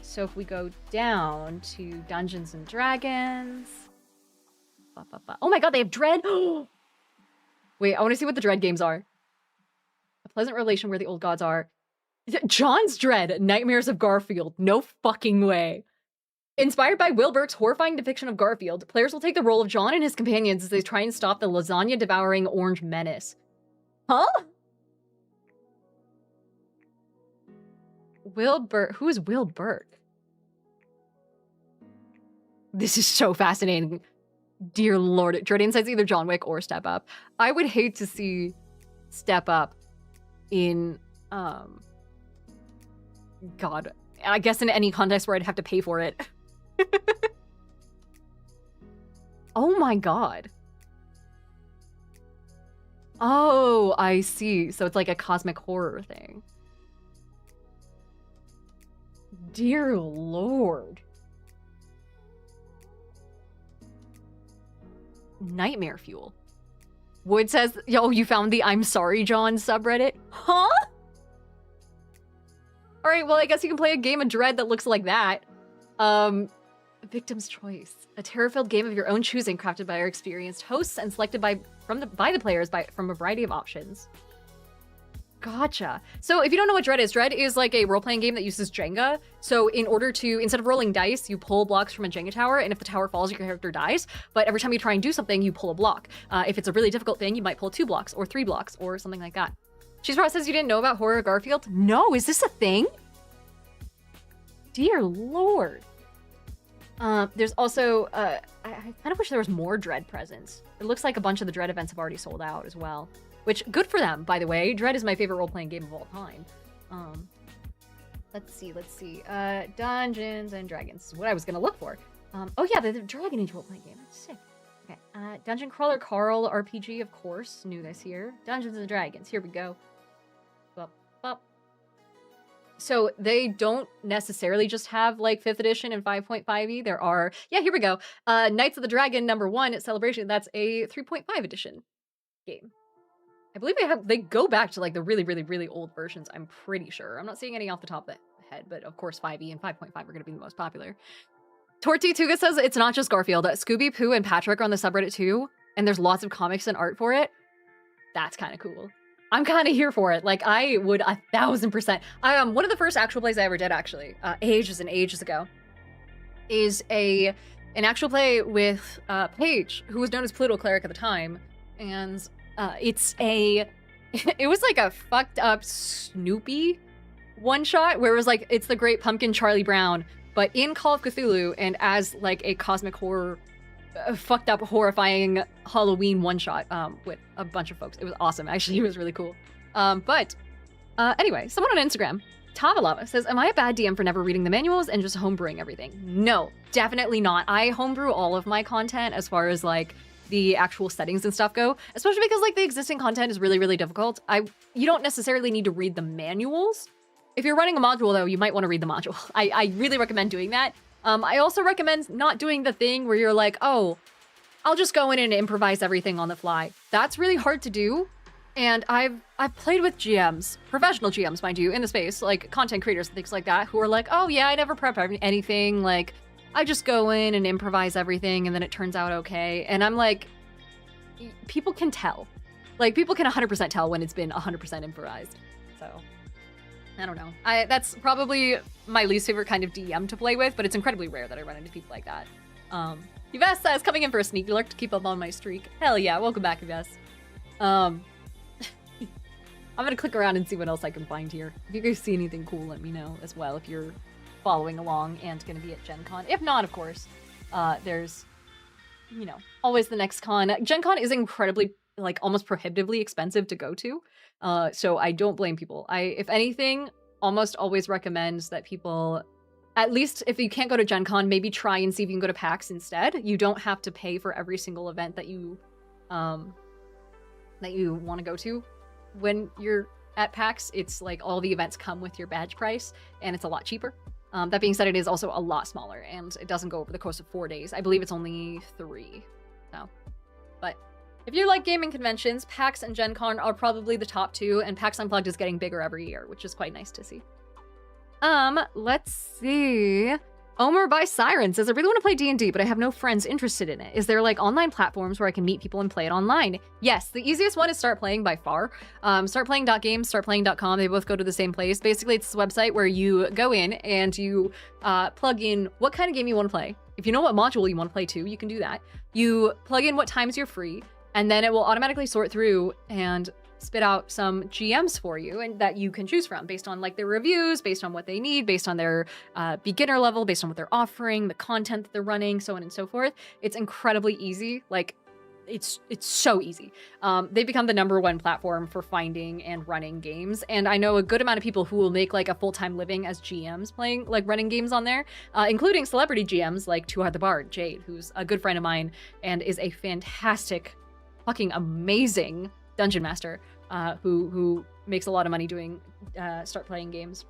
So if we go down to Dungeons and Dragons. Oh my god, they have Dread! Wait, I want to see what the Dread games are. A Pleasant Relation Where the Old Gods Are. John's Dread, Nightmares of Garfield. No fucking way. Inspired by Will Burke's horrifying depiction of Garfield, players will take the role of John and his companions as they try and stop the lasagna-devouring orange menace. Huh? Will Burke? Who is Will Burke? This is so fascinating. Dear Lord. Dread Insight's either John Wick or Step Up. I would hate to see Step Up in, God, I guess in any context where I'd have to pay for it. Oh my god. Oh, I see. So it's like a cosmic horror thing. Dear Lord. Nightmare Fuel. Wood says, yo, you found the I'm Sorry John subreddit? Huh? Alright, well, I guess you can play a game of Dread that looks like that. Victim's Choice. A terror-filled game of your own choosing, crafted by our experienced hosts and selected by the players from a variety of options. Gotcha. So if you don't know what Dread is like a role-playing game that uses Jenga. So in order to, instead of rolling dice, you pull blocks from a Jenga tower, and if the tower falls, your character dies. But every time you try and do something, you pull a block. If it's a really difficult thing, you might pull 2 blocks or 3 blocks or something like that. Cheese Raw says you didn't know about Horror Garfield? No, is this a thing? Dear Lord. There's also, I kind of wish there was more Dread presents. It looks like a bunch of the Dread events have already sold out as well. Which, good for them, by the way. Dread is my favorite role-playing game of all time. Let's see. Dungeons and Dragons is what I was gonna look for. Oh yeah, the Dragon Age role-playing game. That's sick. Okay, Dungeon Crawler Carl RPG, of course. New this year. Dungeons and Dragons, here we go. Up. So they don't necessarily just have like 5th edition and 5.5e. There are, yeah, here we go. Knights of the Dragon #1 at Celebration. That's a 3.5 edition game. I believe they go back to like the really, really, really old versions, I'm pretty sure. I'm not seeing any off the top of the head, but of course 5e and 5.5 are going to be the most popular. Torty Tuga says it's not just Garfield. Scooby, Pooh, and Patrick are on the subreddit too, and there's lots of comics and art for it. That's kind of cool. I'm kind of here for it. Like, I would 1000%. One of the first actual plays I ever did, actually, ages and ages ago, is an actual play with Paige, who was known as Pluto Cleric at the time, and it was like a fucked up Snoopy one-shot, where it was like, it's the Great Pumpkin Charlie Brown, but in Call of Cthulhu, and as like a cosmic horror, fucked up, horrifying Halloween one-shot with a bunch of folks. It was awesome. Actually, it was really cool. Anyway, someone on Instagram, Tavalava, says, am I a bad DM for never reading the manuals and just homebrewing everything? No, definitely not. I homebrew all of my content as far as like the actual settings and stuff go, especially because like the existing content is really, really difficult. You don't necessarily need to read the manuals. If you're running a module though, you might want to read the module. I really recommend doing that. I also recommend not doing the thing where you're like, oh, I'll just go in and improvise everything on the fly. That's really hard to do. And I've played with GMs, professional GMs, mind you, in the space, like content creators and things like that, who are like, oh yeah, I never prep anything. Like, I just go in and improvise everything and then it turns out okay. And I'm like, people can tell. Like, people can 100% tell when it's been 100% improvised. So, I don't know. That's probably my least favorite kind of DM to play with, but it's incredibly rare that I run into people like that. Yves says, coming in for a sneaky lurk to keep up on my streak. Hell yeah, welcome back, Yves. I'm gonna click around and see what else I can find here. If you guys see anything cool, let me know as well if you're following along and gonna be at Gen Con. If not, of course, there's, you know, always the next con. Gen Con is incredibly, like, almost prohibitively expensive to go to. So I don't blame people. If anything, almost always recommends that people, at least if you can't go to Gen Con, maybe try and see if you can go to PAX instead. You don't have to pay for every single event that you want to go to when you're at PAX. It's like all the events come with your badge price, and it's a lot cheaper. That being said, it is also a lot smaller, and it doesn't go over the course of 4 days. I believe it's only 3. So, but if you like gaming conventions, PAX and Gen Con are probably the top two, and PAX Unplugged is getting bigger every year, which is quite nice to see. Let's see. Omer by Siren says, I really want to play D&D, but I have no friends interested in it. Is there like online platforms where I can meet people and play it online? Yes, the easiest one is Start Playing by far. Startplaying.games, startplaying.com, they both go to the same place. Basically, it's this website where you go in and you plug in what kind of game you want to play. If you know what module you want to play too, you can do that. You plug in what times you're free, and then it will automatically sort through and spit out some GMs for you and that you can choose from based on like their reviews, based on what they need, based on their beginner level, based on what they're offering, the content that they're running, so on and so forth. It's incredibly easy. Like it's so easy. They've become the #1 platform for finding and running games. And I know a good amount of people who will make like a full-time living as GMs playing, like running games on there, including celebrity GMs like Two Heart the Bard, Jade, who's a good friend of mine and is a fantastic, fucking amazing dungeon master who makes a lot of money doing Start Playing games.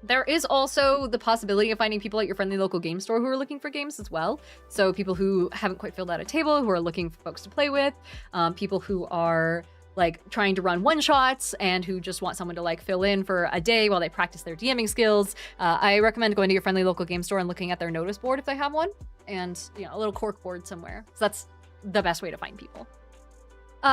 There is also the possibility of finding people at your friendly local game store who are looking for games as well. So people who haven't quite filled out a table, who are looking for folks to play with, people who are like trying to run one-shots and who just want someone to like fill in for a day while they practice their DMing skills. I recommend going to your friendly local game store and looking at their notice board if they have one, and a little cork board somewhere. So that's the best way to find people.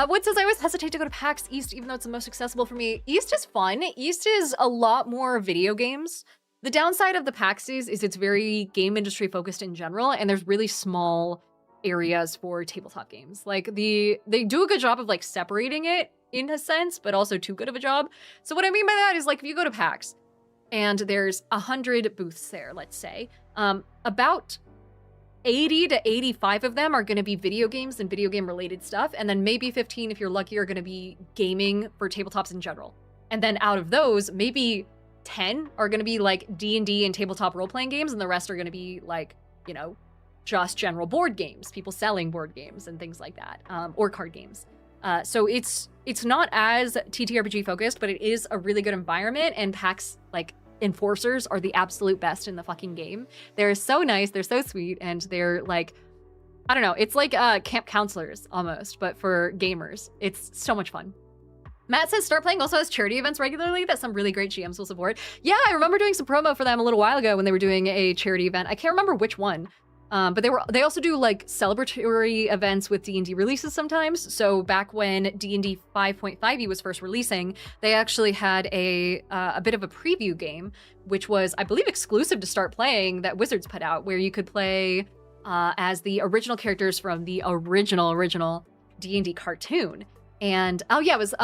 Wood says, I always hesitate to go to PAX East, even though it's the most accessible for me. East is fun. East is a lot more video games. The downside of the PAX is it's very game industry focused in general, and there's really small areas for tabletop games. Like they do a good job of like separating it in a sense, but also too good of a job. So what I mean by that is like if you go to PAX and there's 100 booths there, let's say, about 80 to 85 of them are going to be video games and video game related stuff. And then maybe 15, if you're lucky, are going to be gaming for tabletops in general. And then out of those, maybe 10 are going to be like D&D and tabletop role-playing games. And the rest are going to be like, just general board games, people selling board games and things like that, or card games. So it's not as TTRPG focused, but it is a really good environment. And PAX, like, enforcers are the absolute best in the fucking game. They're so nice, they're so sweet, and they're like, I don't know, it's like camp counselors almost, but for gamers. It's so much fun. Matt says Start Playing also has charity events regularly that some really great GMs will support. Yeah, I remember doing some promo for them a little while ago when they were doing a charity event. I can't remember which one. But they also do like celebratory events with D&D releases sometimes. So back when D&D 5.5e was first releasing, they actually had a bit of a preview game, which was, I believe, exclusive to Start Playing that Wizards put out, where you could play as the original characters from the original D&D cartoon. And oh yeah, it was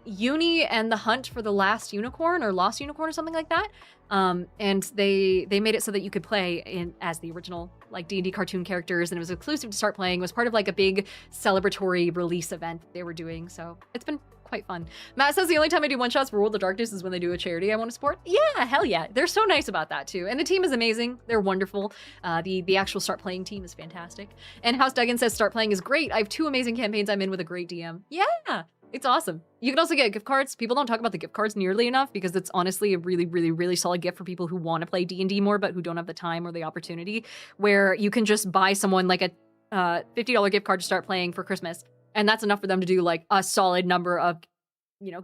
Uni and the Hunt for the Last Unicorn or Lost Unicorn or something like that. And they made it so that you could play as the original like D&D cartoon characters, and it was exclusive to Start Playing. It was part of like a big celebratory release event that they were doing. So it's been quite fun. Matt says the only time I do one-shots for World of Darkness is when they do a charity I want to support. Yeah, hell yeah. They're so nice about that too. And the team is amazing. They're wonderful. The actual Start Playing team is fantastic. And House Duggan says Start Playing is great. I have 2 amazing campaigns I'm in with a great DM. Yeah, it's awesome. You can also get gift cards. People don't talk about the gift cards nearly enough because it's honestly a really, really, really solid gift for people who want to play D&D more but who don't have the time or the opportunity, where you can just buy someone like a $50 gift card to Start Playing for Christmas. And that's enough for them to do like a solid number of,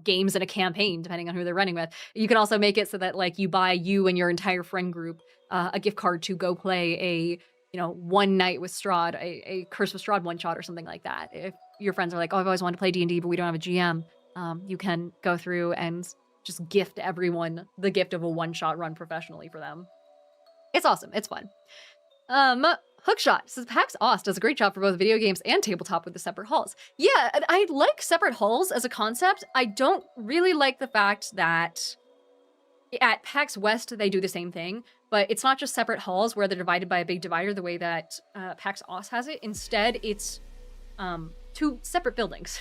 games in a campaign, depending on who they're running with. You can also make it so that like you buy you and your entire friend group a gift card to go play a, one night with Strahd, a Curse with Strahd one shot or something like that. If your friends are like, oh, I've always wanted to play D&D, but we don't have a GM, you can go through and just gift everyone the gift of a one-shot run professionally for them. It's awesome. It's fun. Hookshot says PAX Ost does a great job for both video games and tabletop with the separate halls. Yeah, I like separate halls as a concept. I don't really like the fact that at PAX West they do the same thing, but it's not just separate halls where they're divided by a big divider the way that PAX Ost has it. Instead, it's 2 separate buildings,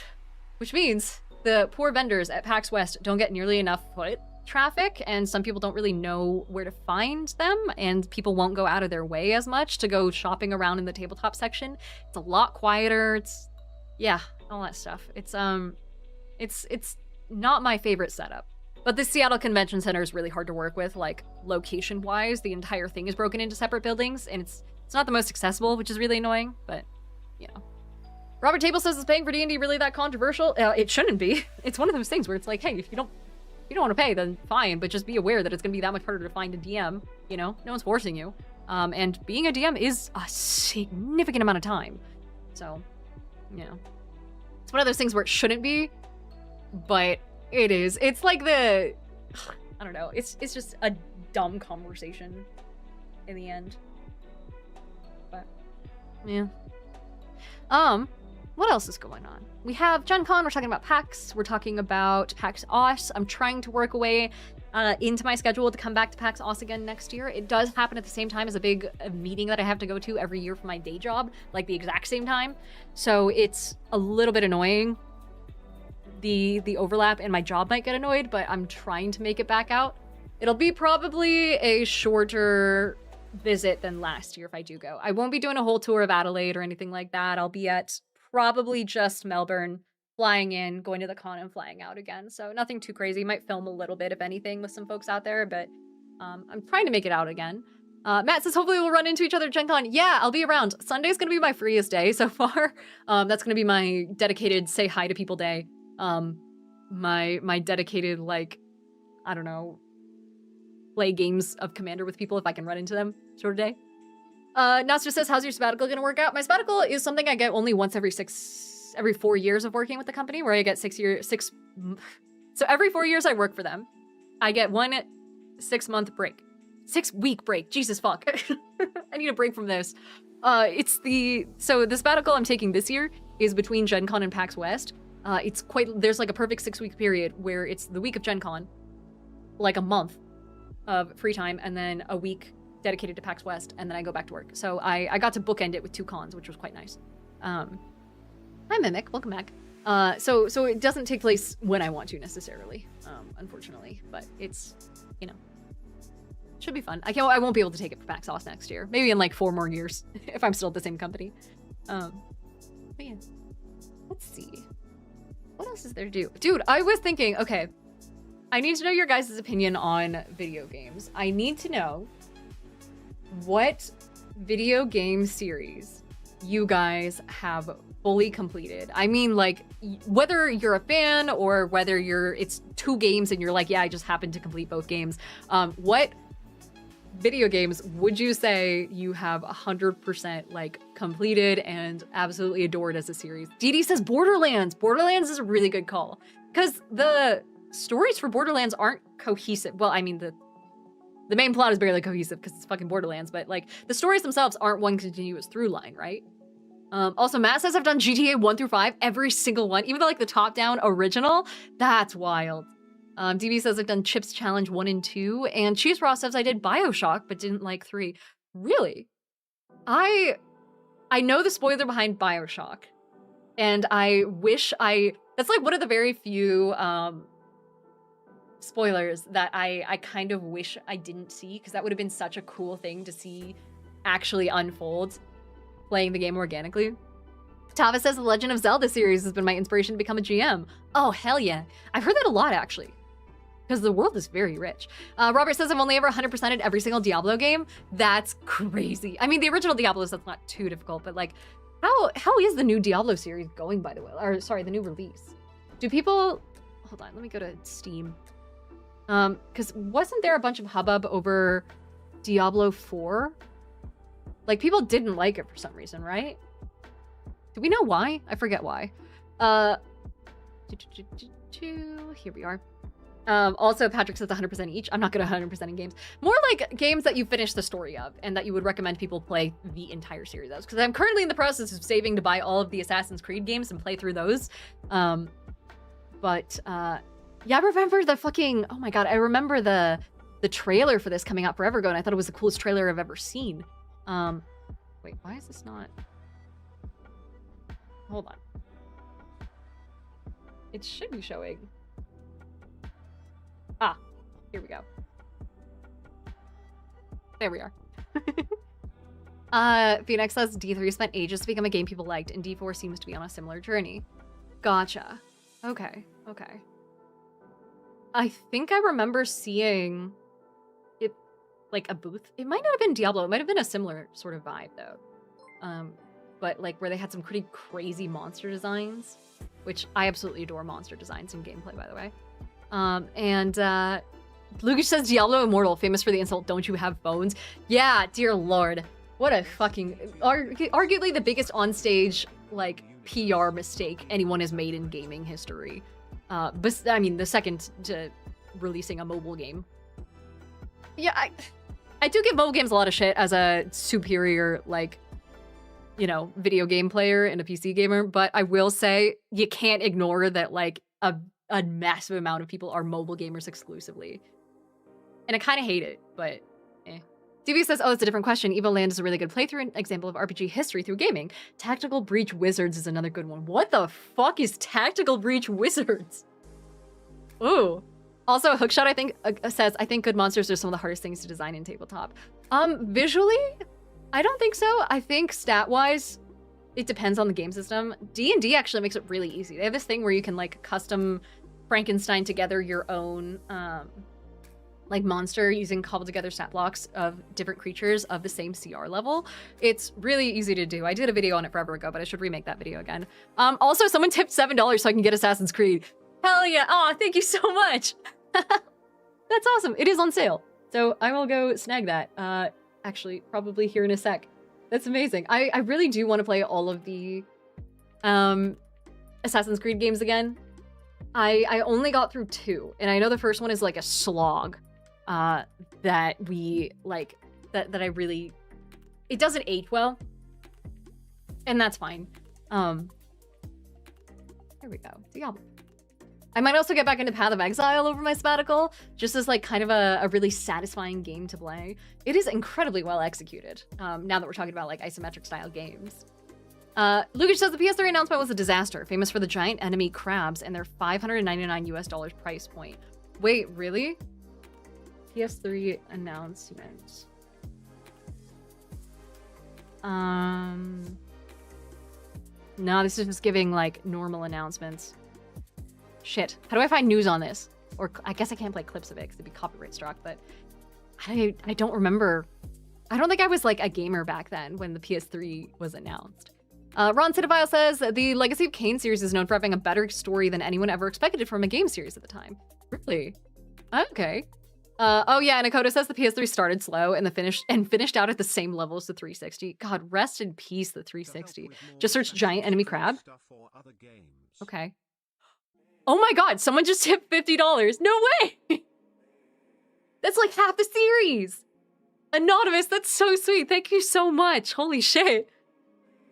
which means the poor vendors at PAX West don't get nearly enough foot traffic, and some people don't really know where to find them, and people won't go out of their way as much to go shopping around in the tabletop section. It's a lot quieter. It's all that stuff. It's not my favorite setup. But the Seattle Convention Center is really hard to work with, like location wise. The entire thing is broken into separate buildings, and it's not the most accessible, which is really annoying, but Robert Table says, is paying for D&D really that controversial? It shouldn't be. It's one of those things where it's like, hey, if you don't want to pay, then fine, but just be aware that it's going to be that much harder to find a DM, you know? No one's forcing you. And being a DM is a significant amount of time. So, you know. It's one of those things where it shouldn't be, but it is. It's like the... I don't know. It's just a dumb conversation in the end. But, yeah. What else is going on? We have Gen Con, we're talking about PAX, we're talking about PAX Aus. I'm trying to work a way into my schedule to come back to PAX Aus again next year. It does happen at the same time as a big meeting that I have to go to every year for my day job, like the exact same time. So it's a little bit annoying. The overlap, and my job might get annoyed, but I'm trying to make it back out. It'll be probably a shorter visit than last year if I do go. I won't be doing a whole tour of Adelaide or anything like that. I'll be at probably just Melbourne, flying in, going to the con, and flying out again. So nothing too crazy. Might film a little bit, if anything, with some folks out there, but I'm trying to make it out again. Matt says, hopefully we'll run into each other at Gen Con. Yeah, I'll be around. Sunday's gonna be my freest day so far. That's gonna be my dedicated say hi to people day. My dedicated, like, I don't know, play games of Commander with people if I can run into them sort of day. Nasser says, how's your sabbatical gonna work out? My sabbatical is something I get only once every 4 years of working with the company, where I get 6 years. So every 4 years I work for them, I get 1 6-month break. 6-week break. Jesus fuck. I need a break from this. So the sabbatical I'm taking this year is between Gen Con and PAX West. There's like a perfect 6-week period where it's the week of Gen Con, like a month of free time, and then a week dedicated to PAX West, and then I go back to work. So I got to bookend it with 2 cons, which was quite nice. Hi Mimic, welcome back. So it doesn't take place when I want to necessarily, unfortunately, but it's, you know, should be fun. I won't be able to take it for PAX Aus next year. Maybe in like 4 more years if I'm still at the same company. But yeah, let's see. What else is there to do? Dude, I was thinking, okay, I need to know your guys' opinion on video games. I need to know what video game series you guys have fully completed. I mean, like, whether you're a fan or whether it's 2 games and you're like, yeah, I just happened to complete both games. What video games would you say you have 100% like completed and absolutely adored as a series? DD says Borderlands. Borderlands is a really good call because the stories for Borderlands aren't cohesive. Well, I mean, the main plot is barely cohesive because it's fucking Borderlands, but like the stories themselves aren't one continuous through line, right? Also, Matt says I've done GTA 1 through 5, every single one, even though like the top-down original. That's wild. DB says I've done Chips Challenge 1 and 2, and Cheese Raw says I did BioShock but didn't like 3. Really? I know the spoiler behind BioShock, and I wish that's like one of the very few spoilers that I kind of wish I didn't see, because that would have been such a cool thing to see actually unfold playing the game organically. Tava says the Legend of Zelda series has been my inspiration to become a GM. Oh, hell yeah. I've heard that a lot, actually, because the world is very rich. Robert says I've only ever 100%ed every single Diablo game. That's crazy. I mean, the original Diablos, that's not too difficult, but like, how is the new Diablo series going, by the way? Or sorry, the new release. Do people... Hold on, let me go to Steam. Because wasn't there a bunch of hubbub over Diablo 4? Like, people didn't like it for some reason, right? Do we know why? I forget why. Here we are. Also, Patrick says 100% each. I'm not good at 100% in games. More like games that you finish the story of and that you would recommend people play the entire series of. Because I'm currently in the process of saving to buy all of the Assassin's Creed games and play through those. Yeah, I remember the fucking... Oh my god, I remember the trailer for this coming out forever ago, and I thought it was the coolest trailer I've ever seen. Wait, why is this not... Hold on. It should be showing. Ah, here we go. There we are. Phoenix says D3 spent ages to become a game people liked, and D4 seems to be on a similar journey. Gotcha. Okay, okay. I think I remember seeing it, like, a booth. It might not have been Diablo. It might have been a similar sort of vibe, though. but like where they had some pretty crazy monster designs, which I absolutely adore monster designs in gameplay, by the way. Lucas says Diablo Immortal, famous for the insult, "Don't you have bones?" Yeah, dear lord. What a fucking... arguably the biggest onstage, like, PR mistake anyone has made in gaming history. But I mean, the second to releasing a mobile game. Yeah, I do give mobile games a lot of shit as a superior, like, you know, video game player and a PC gamer, but I will say you can't ignore that, like, a massive amount of people are mobile gamers exclusively. And I kind of hate it, but eh. DB says, oh, it's a different question. Evo Land is a really good playthrough example of RPG history through gaming. Tactical Breach Wizards is another good one. What the fuck is Tactical Breach Wizards? Ooh. Also, Hookshot, I think, says, I think good monsters are some of the hardest things to design in tabletop. Visually, I don't think so. I think stat-wise, it depends on the game system. D&D actually makes it really easy. They have this thing where you can, like, custom Frankenstein together your own, like, monster using cobbled together stat blocks of different creatures of the same CR level. It's really easy to do. I did a video on it forever ago, but I should remake that video again. Also, someone tipped $7 so I can get Assassin's Creed. Hell yeah. Aw, thank you so much. That's awesome. It is on sale. So I will go snag that. Actually, probably here in a sec. That's amazing. I really do want to play all of the Assassin's Creed games again. I only got through 2, and I know the first one is like a slog. That we like that I really, it doesn't age well, and that's fine. Here we go. Diablo. I might also get back into Path of Exile over my sabbatical, just as like kind of a really satisfying game to play. It is incredibly well executed. Now that we're talking about like isometric style games. Lucas says the PS3 announcement was a disaster, famous for the giant enemy crabs and their $599 price point. Wait, really? PS3 announcement. No, this is just giving like normal announcements. Shit. How do I find news on this? Or I guess I can't play clips of it because it'd be copyright struck, but I don't remember. I don't think I was like a gamer back then when the PS3 was announced. Ron Cinephile says the Legacy of Kain series is known for having a better story than anyone ever expected from a game series at the time. Really? Okay. Oh yeah, and Akoda says the PS3 started slow and finished out at the same level as the 360. God, rest in peace, the 360. Just search giant enemy crab. Okay. Oh my god, someone just tipped $50. No way! That's like half the series! Anonymous, that's so sweet. Thank you so much. Holy shit.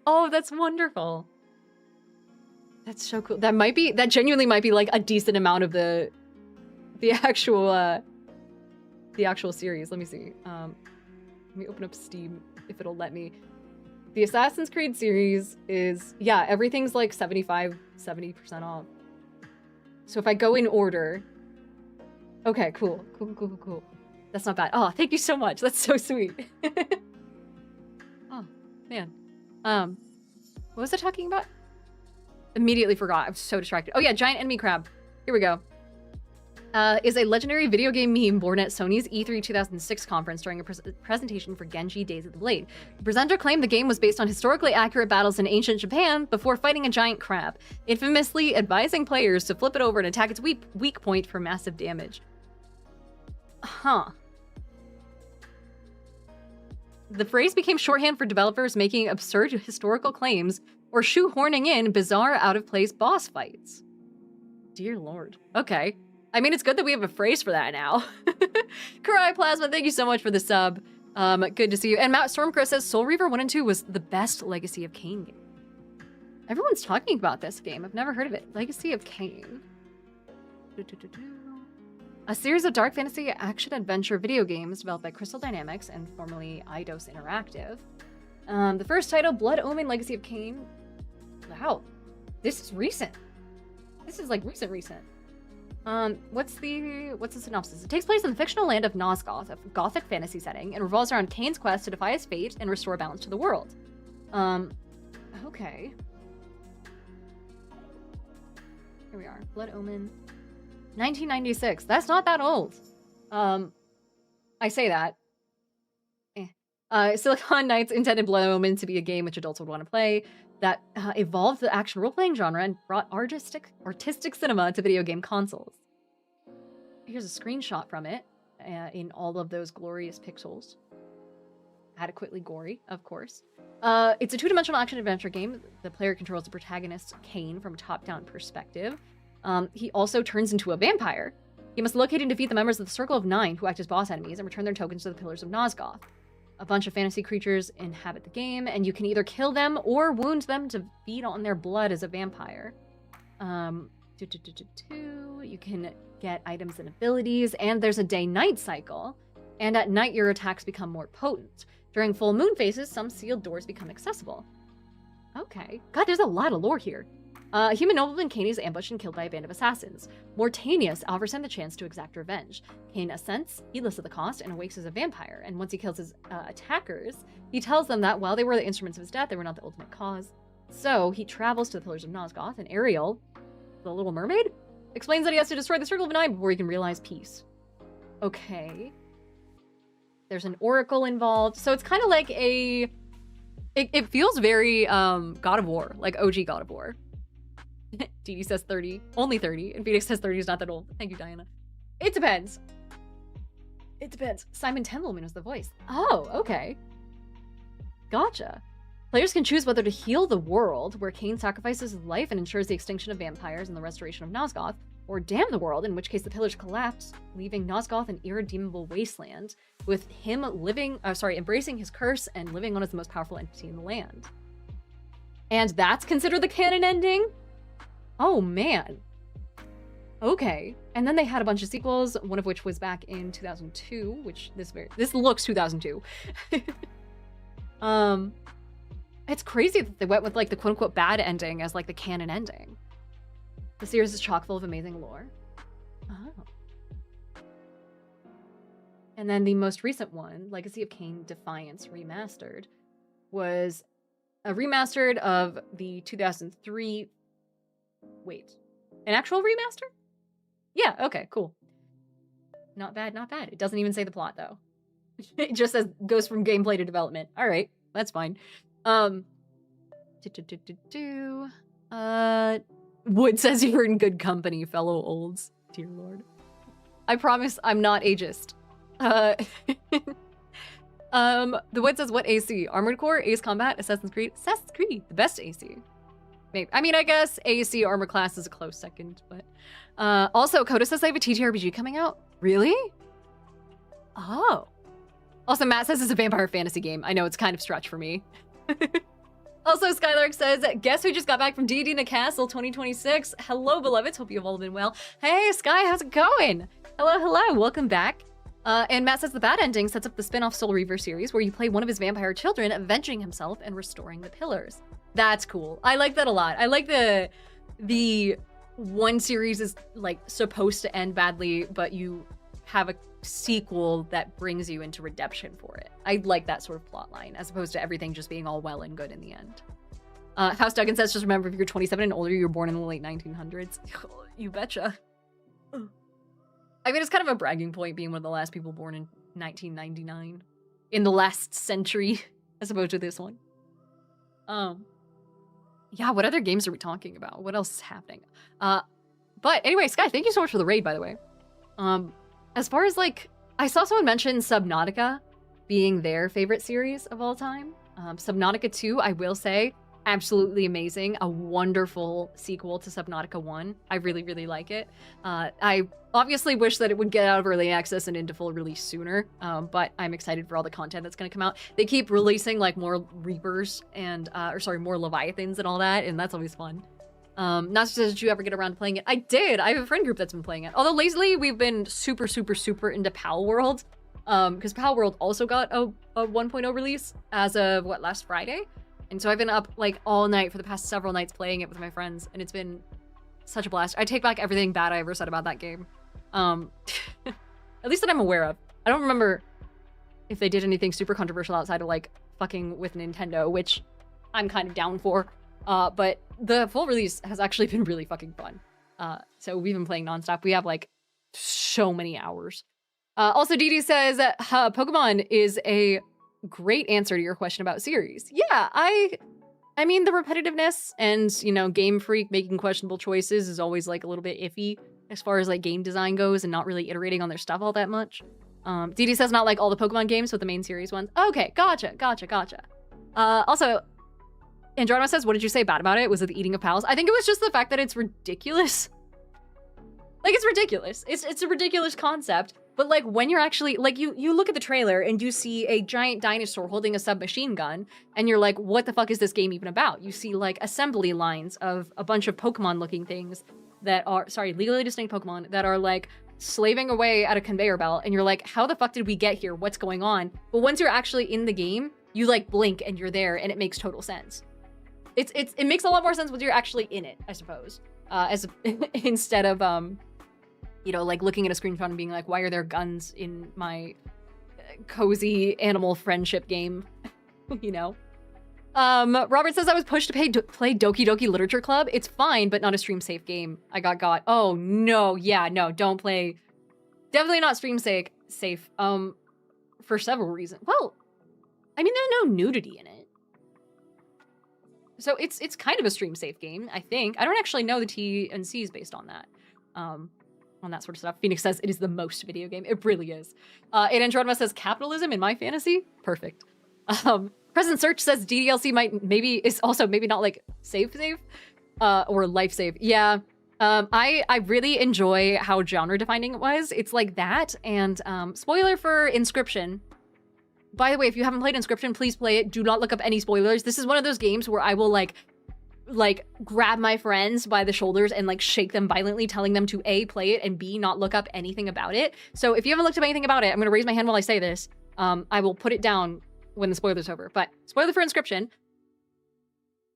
Oh, that's wonderful. That's so cool. That genuinely might be like a decent amount of the actual series. Let me see. Let me open up Steam if it'll let me. The Assassin's Creed series is, yeah, everything's like 70% off. So if I go in order, okay, cool. That's not bad. Oh, thank you so much. That's so sweet. Oh, man. What was I talking about? Immediately forgot. I was so distracted. Oh yeah, giant enemy crab. Here we go. Is a legendary video game meme born at Sony's E3 2006 conference during a presentation for Genji Days of the Blade. The presenter claimed the game was based on historically accurate battles in ancient Japan before fighting a giant crab, infamously advising players to flip it over and attack its weak point for massive damage. Huh. The phrase became shorthand for developers making absurd historical claims or shoehorning in bizarre, out-of-place boss fights. Dear lord. Okay. I mean, it's good that we have a phrase for that now. Karai Plasma, thank you so much for the sub. Good to see you. And Matt Stormcrow says Soul Reaver 1 and 2 was the best Legacy of Kain game. Everyone's talking about this game. I've never heard of it. Legacy of Kain. A series of dark fantasy action-adventure video games developed by Crystal Dynamics and formerly Eidos Interactive. The first title, Blood Omen Legacy of Kain. Wow. This is recent. This is like recent. What's the synopsis? It takes place in the fictional land of Nosgoth, a gothic fantasy setting, and revolves around Kain's quest to defy his fate and restore balance to the world. Okay. Here we are. Blood Omen. 1996. That's not that old. I say that. Silicon Knights intended Blood Omen to be a game which adults would want to play that evolved the action role-playing genre and brought artistic cinema to video game consoles. Here's a screenshot from it in all of those glorious pixels. Adequately gory, of course. It's a two-dimensional action-adventure game. The player controls the protagonist, Kane, from a top-down perspective. He also turns into a vampire. He must locate and defeat the members of the Circle of Nine, who act as boss enemies, and return their tokens to the Pillars of Nosgoth. A bunch of fantasy creatures inhabit the game, and you can either kill them or wound them to feed on their blood as a vampire. You can get items and abilities, and there's a day-night cycle. And at night, your attacks become more potent. During full moon phases, some sealed doors become accessible. Okay. God, there's a lot of lore here. Human nobleman Kane is ambushed and killed by a band of assassins. Mortanius offers him the chance to exact revenge. Kane assents, heedless of the cost, and awakes as a vampire. And once he kills his attackers, he tells them that while they were the instruments of his death, they were not the ultimate cause. So he travels to the Pillars of Nosgoth, and Ariel, the Little Mermaid, explains that he has to destroy the Circle of Nine before he can realize peace. Okay. There's an oracle involved. So it's kind of like a... It feels very God of War, like OG God of War. Dee Dee says 30. Only 30. And Phoenix says 30 is not that old. Thank you, Diana. It depends. It depends. Simon Templeman was the voice. Oh, okay. Gotcha. Players can choose whether to heal the world, where Kane sacrifices his life and ensures the extinction of vampires and the restoration of Nosgoth, or damn the world, in which case the pillars collapse, leaving Nosgoth an irredeemable wasteland, with him embracing his curse and living on as the most powerful entity in the land. And that's considered the canon ending? Oh man. Okay. And then they had a bunch of sequels, one of which was back in 2002, which this looks 2002. It's crazy that they went with like the quote-unquote bad ending as like the canon ending. The series is chock full of amazing lore. Oh. And then the most recent one, Legacy of Kain Defiance Remastered, was a remastered of the 2003... Wait. An actual remaster? Yeah, okay, cool. Not bad, not bad. It doesn't even say the plot, though. It just says, goes from gameplay to development. Alright, that's fine. Wood says you're in good company, fellow olds. Dear Lord. I promise I'm not ageist. The Wood says, what AC? Armored Core, Ace Combat, Assassin's Creed? Assassin's Creed, the best AC. Maybe. I mean, I guess AC Armor Class is a close second, but... also, Coda says they have a TTRPG coming out. Really? Oh. Also, Matt says it's a vampire fantasy game. I know it's kind of stretch for me. Also, Skylark says, guess who just got back from D&D in a Castle 2026? Hello, beloveds. Hope you've all been well. Hey, Sky, how's it going? Hello, hello. Welcome back. And Matt says the bad ending sets up the spin-off Soul Reaver series where you play one of his vampire children avenging himself and restoring the pillars. That's cool. I like that a lot. I like the one series is like supposed to end badly, but you have a sequel that brings you into redemption for it. I like that sort of plot line as opposed to everything just being all well and good in the end. House Duggan says, just remember if you're 27 and older, you were born in the late 1900s. You betcha. I mean, it's kind of a bragging point being one of the last people born in 1999 in the last century as opposed to this one. Yeah, what other games are we talking about? What else is happening? But anyway, Sky, thank you so much for the raid, by the way. As far as like, I saw someone mention Subnautica being their favorite series of all time. Subnautica 2, I will say, absolutely amazing. A wonderful sequel to Subnautica 1. I really, really like it. I obviously wish that it would get out of early access and into full release sooner, but I'm excited for all the content that's going to come out. They keep releasing like more Reapers and, more Leviathans and all that, and that's always fun. Not just did you ever get around to playing it. I did. I have a friend group that's been playing it. Although lately we've been super, super, super into Pal World, because Pal World also got a 1.0 release as of, last Friday? And so I've been up like all night for the past several nights playing it with my friends, and it's been such a blast. I take back everything bad I ever said about that game. At least that I'm aware of. I don't remember if they did anything super controversial outside of like fucking with Nintendo, which I'm kind of down for. But the full release has actually been really fucking fun. So we've been playing nonstop. We have like so many hours. Also, Dee Dee says Pokemon is a great answer to your question about series. Yeah, I mean, the repetitiveness and, you know, Game Freak making questionable choices is always, like, a little bit iffy as far as, like, game design goes and not really iterating on their stuff all that much. DD says not like all the Pokemon games, but the main series ones. Okay, gotcha. Also, Andromeda says, what did you say bad about it? Was it the eating of pals? I think it was just the fact that it's ridiculous. Like, it's ridiculous. It's a ridiculous concept. But, like, when you're actually, like, you look at the trailer and you see a giant dinosaur holding a submachine gun, and you're like, what the fuck is this game even about? You see, like, assembly lines of a bunch of Pokemon-looking things that are, sorry, legally distinct Pokemon, that are, like, slaving away at a conveyor belt, and you're like, how the fuck did we get here? What's going on? But once you're actually in the game, you, like, blink and you're there, and it makes total sense. It makes a lot more sense when you're actually in it, I suppose. Instead of, you know, like looking at a screenshot and being like, why are there guns in my cozy animal friendship game? You know? Robert says I was pushed to play Doki Doki Literature Club. It's fine, but not a stream safe game. I got. Oh no, yeah, no, don't play. Definitely not stream safe. For several reasons. Well, I mean, there's no nudity in it. So it's kind of a stream safe game, I think. I don't actually know the T and C's based on that. On that sort of stuff. Phoenix says it is the most video game. It really is. And Andromeda says capitalism in my fantasy. Perfect. Present Search says DDLC is also maybe not like save or life save. Yeah. I really enjoy how genre defining it was. It's like that. And spoiler for Inscription. By the way, if you haven't played Inscription, please play it. Do not look up any spoilers. This is one of those games where I will like grab my friends by the shoulders and like shake them violently, telling them to A, play it, and B, not look up anything about it. So if you haven't looked up anything about it, I'm gonna raise my hand while I say this. I will put it down when the spoiler's over. But spoiler for Inscription,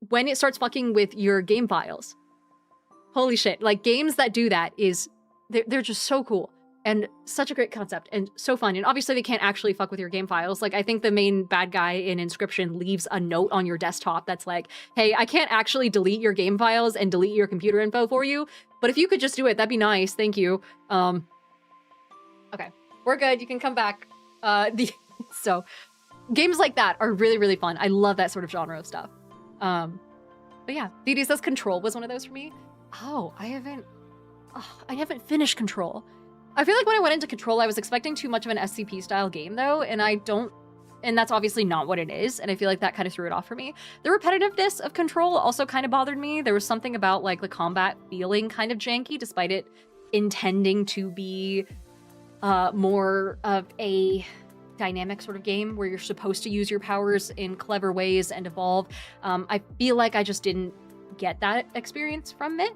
when it starts fucking with your game files, holy shit, like games that do that they're just so cool. And such a great concept and so fun. And obviously they can't actually fuck with your game files. Like I think the main bad guy in Inscription leaves a note on your desktop that's like, hey, I can't actually delete your game files and delete your computer info for you, but if you could just do it, that'd be nice. Thank you. Okay, we're good. You can come back. So games like that are really, really fun. I love that sort of genre of stuff. But yeah, DD says Control was one of those for me. Oh, I haven't finished Control. I feel like when I went into Control, I was expecting too much of an SCP-style game, though, and that's obviously not what it is, and I feel like that kind of threw it off for me. The repetitiveness of Control also kind of bothered me. There was something about, like, the combat feeling kind of janky, despite it intending to be more of a dynamic sort of game where you're supposed to use your powers in clever ways and evolve. I feel like I just didn't get that experience from it,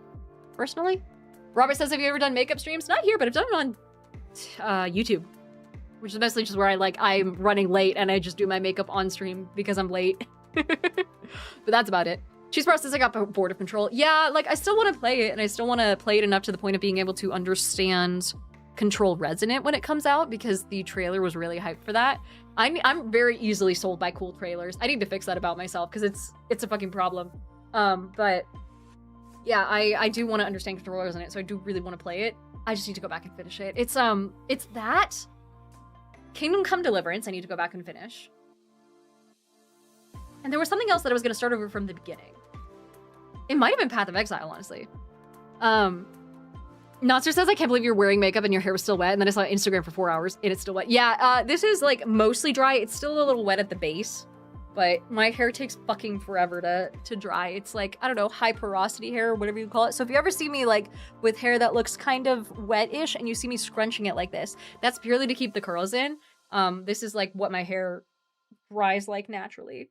personally. Robert says, have you ever done makeup streams? Not here, but I've done it on YouTube, which is mostly just where I'm running late and I just do my makeup on stream because I'm late. But that's about it. Cheese Bros says I got bored of Control. Yeah, like I still want to play it, and I still want to play it enough to the point of being able to understand Control Resonant when it comes out, because the trailer was really hyped for that. I'm very easily sold by cool trailers. I need to fix that about myself because it's a fucking problem. But yeah, I do want to understand Control Resonant, so I do really want to play it. I just need to go back and finish it. It's that Kingdom Come Deliverance I need to go back and finish. And there was something else that I was going to start over from the beginning. It might have been Path of Exile, honestly. Notzer says, I can't believe you're wearing makeup and your hair was still wet, and then I saw Instagram for 4 hours and it's still wet. Yeah, this is like mostly dry. It's still a little wet at the base, but my hair takes fucking forever to dry. It's like, I don't know, high porosity hair or whatever you call it. So if you ever see me like with hair that looks kind of wet-ish and you see me scrunching it like this, that's purely to keep the curls in. This is like what my hair dries like naturally.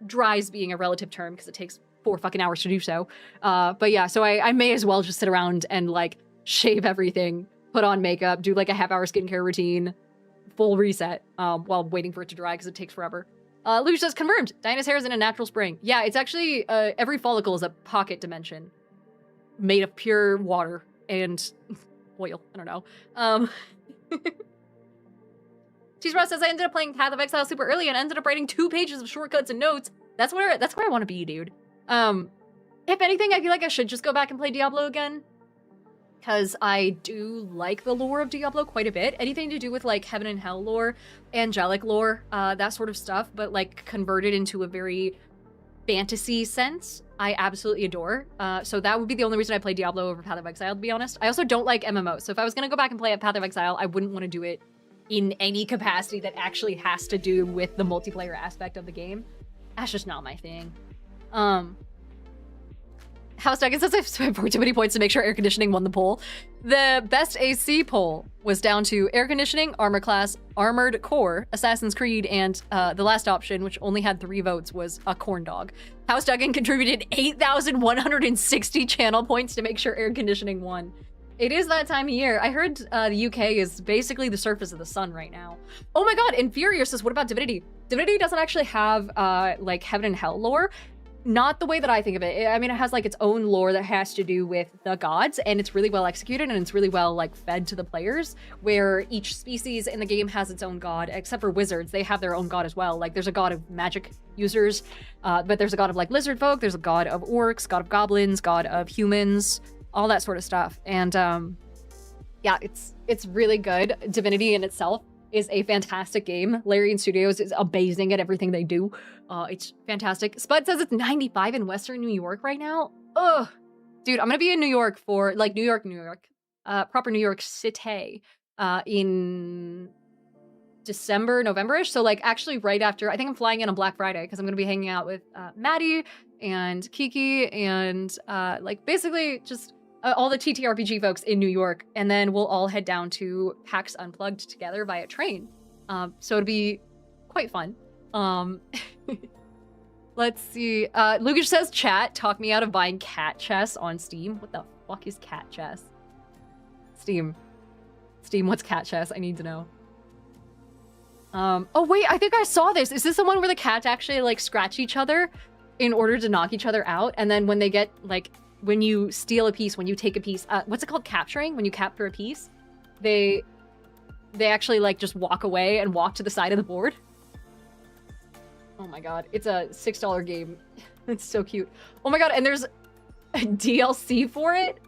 Dries being a relative term because it takes 4 fucking hours to do so. But yeah, so I may as well just sit around and like shave everything, put on makeup, do like a half-hour skincare routine, full reset while waiting for it to dry because it takes forever. Luge says, confirmed, Diana's hair is in a natural spring. Yeah, it's actually, every follicle is a pocket dimension made of pure water and oil. I don't know. Cheese Ross says, I ended up playing Path of Exile super early and ended up writing 2 pages of shortcuts and notes. That's where I want to be, dude. If anything, I feel like I should just go back and play Diablo again. because I do like the lore of Diablo quite a bit. Anything to do with like heaven and hell lore, angelic lore, that sort of stuff, but like converted into a very fantasy sense, I absolutely adore. So that would be the only reason I play Diablo over Path of Exile, to be honest. I also don't like MMOs, so if I was gonna go back and play at Path of Exile, I wouldn't want to do it in any capacity that actually has to do with the multiplayer aspect of the game. That's just not my thing. House Duggan says I've spent far too many points to make sure air conditioning won the poll. The best AC poll was down to air conditioning, armor class, armored core, Assassin's Creed, and the last option, which only had 3 votes, was a corn dog. House Duggan contributed 8,160 channel points to make sure air conditioning won. It is that time of year. I heard the UK is basically the surface of the sun right now. Oh my god, Infurior says, what about Divinity? Divinity doesn't actually have like heaven and hell lore. Not the way that I think of it. I mean, it has like its own lore that has to do with the gods, and it's really well executed, and it's really well like fed to the players, where each species in the game has its own god, except for wizards. They have their own god as well. Like there's a god of magic users, but there's a god of like lizard folk, there's a god of orcs, god of goblins, god of humans, all that sort of stuff. And yeah, it's really good. Divinity in itself is a fantastic game. Larian Studios is amazing at everything they do. It's fantastic. Spud says it's 95 in Western New York right now. Ugh. Dude, I'm gonna be in New York for, like, New York, proper New York City, in December, November-ish. So, like, actually right after, I think I'm flying in on Black Friday, because I'm gonna be hanging out with Maddie and Kiki and, like, basically just all the TTRPG folks in New York, and then we'll all head down to PAX Unplugged together via train. So it'll be quite fun. Let's see. Lugish says, chat, talk me out of buying cat chess on Steam. What the fuck is cat chess? Steam, what's cat chess? I need to know. Oh wait, I think I saw this. Is this the one where the cats actually like scratch each other in order to knock each other out? And then when they get like, when you steal a piece, when you take a piece, what's it called? Capturing? When you capture a piece, they actually like just walk away and walk to the side of the board. Oh my god, it's a $6 game. It's so cute. Oh my god, and there's a DLC for it?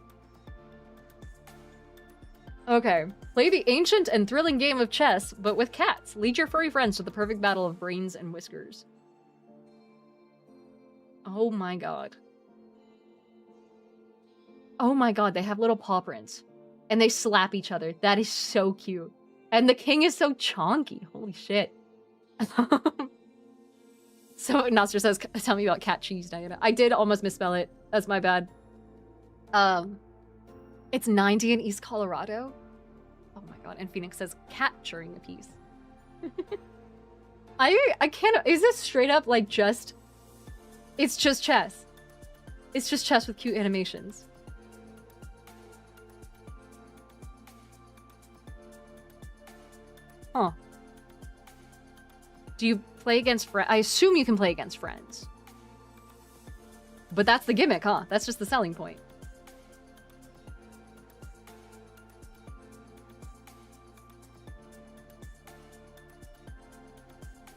Okay. Play the ancient and thrilling game of chess, but with cats. Lead your furry friends to the perfect battle of brains and whiskers. Oh my god. Oh my god, they have little paw prints. And they slap each other. That is so cute. And the king is so chonky. Holy shit. So Nostra says, tell me about cat cheese, Diana. I did almost misspell it. That's my bad. It's 90 in East Colorado. Oh my god. And Phoenix says, capturing a piece. I can't, is this straight up like just, it's just chess. It's just chess with cute animations. Huh. Do you play against friends? I assume you can play against friends. But that's the gimmick, huh? That's just the selling point.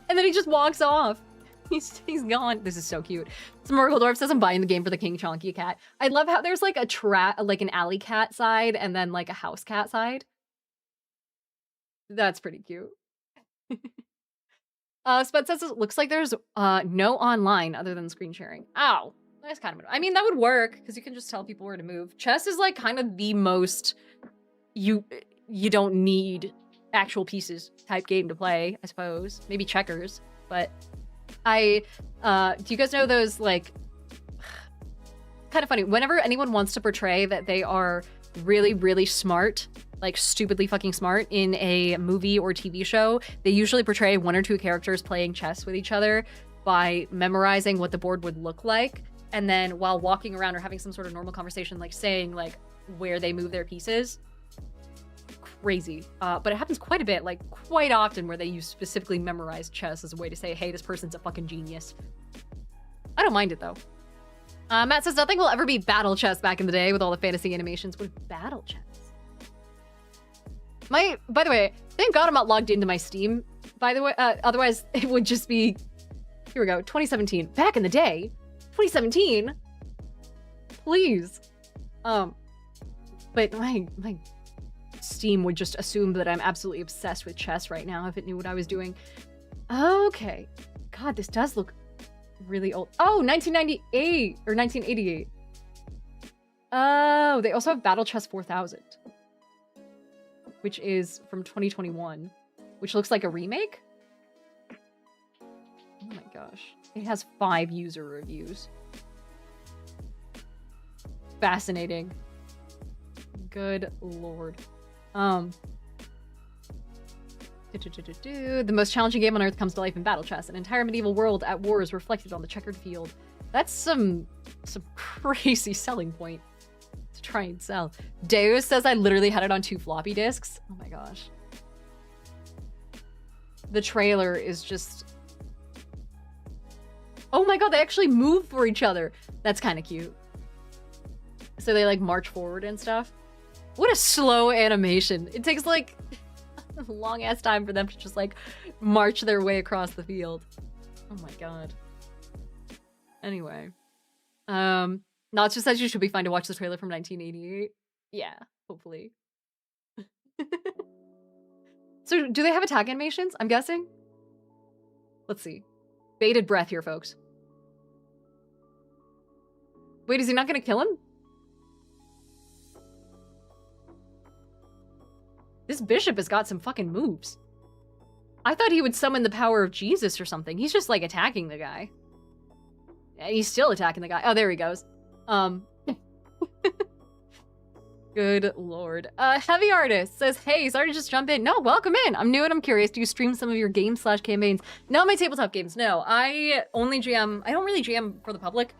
And then he just walks off. He's gone. This is so cute. Smorgledorf says I'm buying the game for the King Chonky cat. I love how there's like like an alley cat side and then like a house cat side. That's pretty cute. Spud says it looks like there's no online other than screen sharing. Ow. That's kind of, I mean, that would work because you can just tell people where to move. Chess is like kind of the most you don't need actual pieces type game to play, I suppose. Maybe checkers, but do you guys know those like kind of funny whenever anyone wants to portray that they are really, really smart, like stupidly fucking smart in a movie or TV show, they usually portray 1 or 2 characters playing chess with each other by memorizing what the board would look like, and then while walking around or having some sort of normal conversation, like saying like where they move their pieces. Crazy. But it happens quite a bit, like quite often, where they use specifically memorized chess as a way to say, hey, this person's a fucking genius. I don't mind it though. Matt says nothing will ever be battle chess back in the day with all the fantasy animations. With battle chess? By the way, thank God I'm not logged into my Steam, by the way. Otherwise, it would just be, here we go, 2017. Back in the day, 2017? Please. But my Steam would just assume that I'm absolutely obsessed with chess right now if it knew what I was doing. Okay. God, this does look really old. Oh, 1998 or 1988. Oh, they also have Battle Chess 4000, which is from 2021, which looks like a remake. Oh my gosh. It has 5 user reviews. Fascinating. Good lord. The most challenging game on Earth comes to life in battle chess. An entire medieval world at war is reflected on the checkered field. That's some crazy selling point to try and sell. Deus says I literally had it on 2 floppy disks. Oh my gosh. The trailer is just... Oh my god, they actually move for each other. That's kind of cute. So they like march forward and stuff. What a slow animation. It takes like a long ass time for them to just like march their way across the field. Oh my god. Anyway. Not just says you should be fine to watch the trailer from 1988. Yeah, hopefully. So do they have attack animations? I'm guessing. Let's see. Bated breath here, folks. Wait, is he not gonna kill him? This bishop has got some fucking moves. I thought he would summon the power of Jesus or something. He's just like attacking the guy. And he's still attacking the guy. Oh, there he goes. Good lord. Heavy Artist says, hey, sorry to just jump in. No, welcome in. I'm new and I'm curious. Do you stream some of your games/campaigns? No, my tabletop games. No, I only GM. I don't really GM for the public.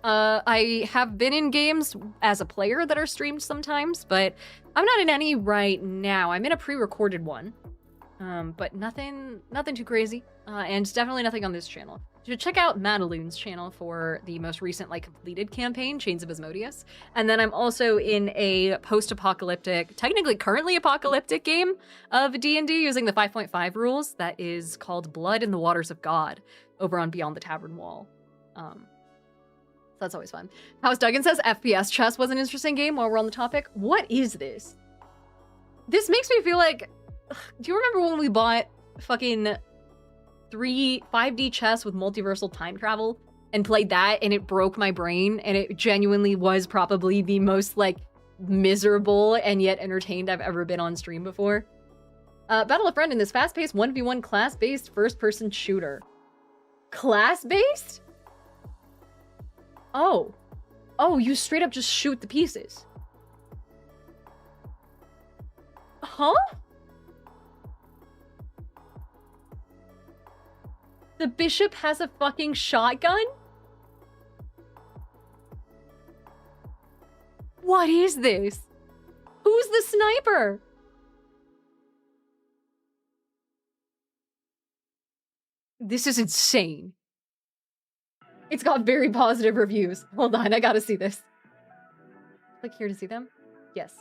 I have been in games as a player that are streamed sometimes, but I'm not in any right now. I'm in a pre-recorded one, but nothing too crazy, and definitely nothing on this channel. You should check out Madeline's channel for the most recent, like, completed campaign, Chains of Asmodeus. And then I'm also in a post-apocalyptic, technically currently apocalyptic game of D&D using the 5.5 rules that is called Blood in the Waters of God over on Beyond the Tavern Wall. That's always fun. House Duggan says FPS chess was an interesting game while we're on the topic. What is this? This makes me feel like... Do you remember when we bought fucking 5D chess with multiversal time travel and played that and it broke my brain and it genuinely was probably the most like miserable and yet entertained I've ever been on stream before? Battle of Friend in this fast-paced 1v1 class-based first-person shooter. Class-based? Oh. Oh, you straight up just shoot the pieces. Huh? The bishop has a fucking shotgun? What is this? Who's the sniper? This is insane. It's got very positive reviews. Hold on, I gotta see this. Click here to see them? Yes.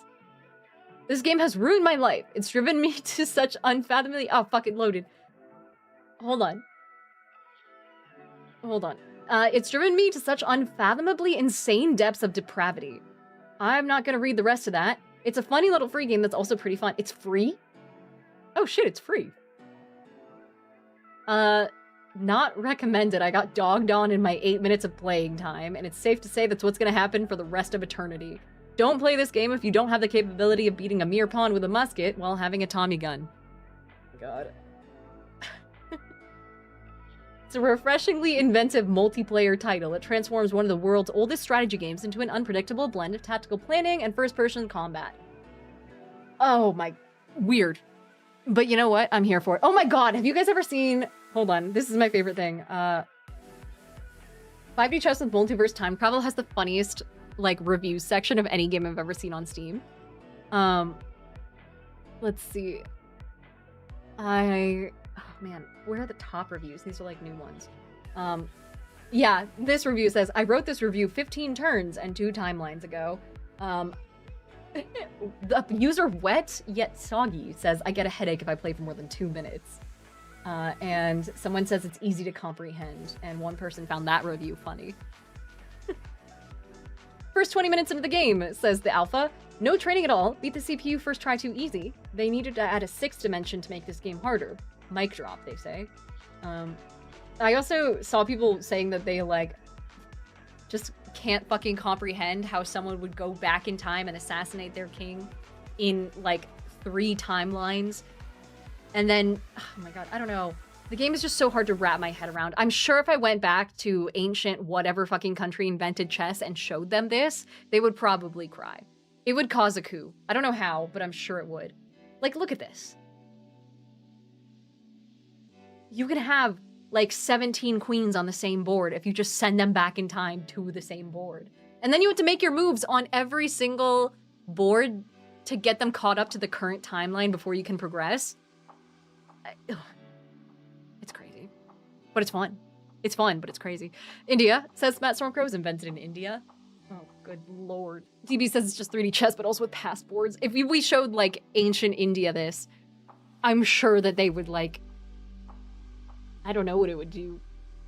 This game has ruined my life. It's driven me to such unfathomably... Oh, fuck, it loaded. Hold on. Hold on. It's driven me to such unfathomably insane depths of depravity. I'm not gonna read the rest of that. It's a funny little free game that's also pretty fun. It's free? Oh shit, it's free. Not recommended. I got dogged on in my 8 minutes of playing time, and it's safe to say that's what's gonna happen for the rest of eternity. Don't play this game if you don't have the capability of beating a mere pawn with a musket while having a Tommy gun. God. It's a refreshingly inventive multiplayer title. It transforms one of the world's oldest strategy games into an unpredictable blend of tactical planning and first-person combat. Oh my... Weird. But you know what? I'm here for it. Oh my god, have you guys ever seen... Hold on, this is my favorite thing. 5D Chess with Multiverse Time Travel has the funniest, like, reviews section of any game I've ever seen on Steam. Let's see. Oh man, where are the top reviews? These are like new ones. Yeah, this review says, I wrote this review 15 turns and 2 timelines ago. The user Wet Yet Soggy says, I get a headache if I play for more than 2 minutes. And someone says it's easy to comprehend, and one person found that review funny. First 20 minutes into the game, says the alpha. No training at all. Beat the CPU first try too easy. They needed to add a 6th dimension to make this game harder. Mic drop, they say. I also saw people saying that they, like, just can't fucking comprehend how someone would go back in time and assassinate their king in, like, 3 timelines. And then, oh my god, I don't know. The game is just so hard to wrap my head around. I'm sure if I went back to ancient whatever fucking country invented chess and showed them this, they would probably cry. It would cause a coup. I don't know how, but I'm sure it would. Like, look at this. You can have, like, 17 queens on the same board if you just send them back in time to the same board. And then you have to make your moves on every single board to get them caught up to the current timeline before you can progress. It's crazy. But it's fun. It's fun, but it's crazy. India says Matt Stormcrow was invented in India. Oh, good lord. DB says it's just 3D chess, but also with passports. If we showed, like, ancient India this, I'm sure that they would, like... I don't know what it would do.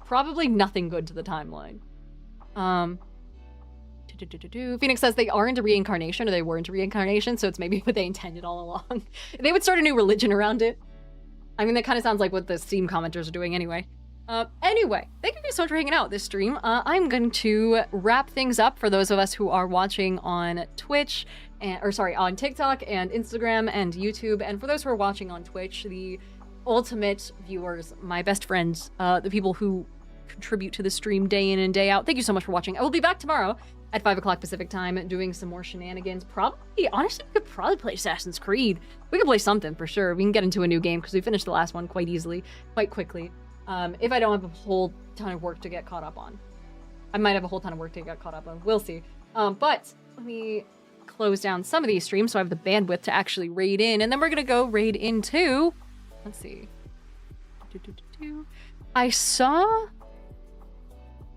Probably nothing good to the timeline. Phoenix says they are into reincarnation, or they were into reincarnation, so it's maybe what they intended all along. They would start a new religion around it. I mean, that kind of sounds like what the Steam commenters are doing anyway. Anyway, thank you so much for hanging out this stream. I'm going to wrap things up for those of us who are watching on Twitch, on TikTok and Instagram and YouTube. And for those who are watching on Twitch, the ultimate viewers, my best friends, the people who contribute to the stream day in and day out. Thank you so much for watching. I will be back tomorrow at 5 o'clock Pacific time doing some more shenanigans. Honestly, we could probably play Assassin's Creed. We could play something for sure. We can get into a new game because we finished the last one quite easily, quite quickly. If I don't have a whole ton of work to get caught up on. I might have a whole ton of work to get caught up on. We'll see. But let me close down some of these streams so I have the bandwidth to actually raid in. And then we're going to go raid into... Let's see. I saw...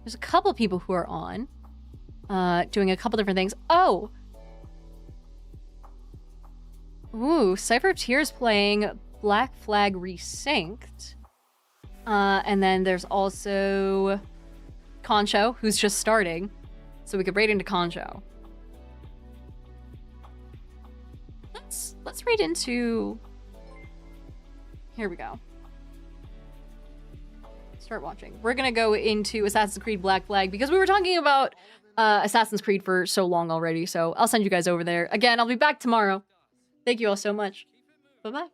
There's a couple people who are on. Doing a couple different things. Oh! Ooh, Cypher of Tears playing Black Flag Resynced. And then there's also Concho, who's just starting. So we could raid into Concho. Let's raid into... Here we go. Start watching. We're gonna go into Assassin's Creed Black Flag because we were talking about Assassin's Creed for so long already, so I'll send you guys over there. Again, I'll be back tomorrow. Thank you all so much. Bye-bye.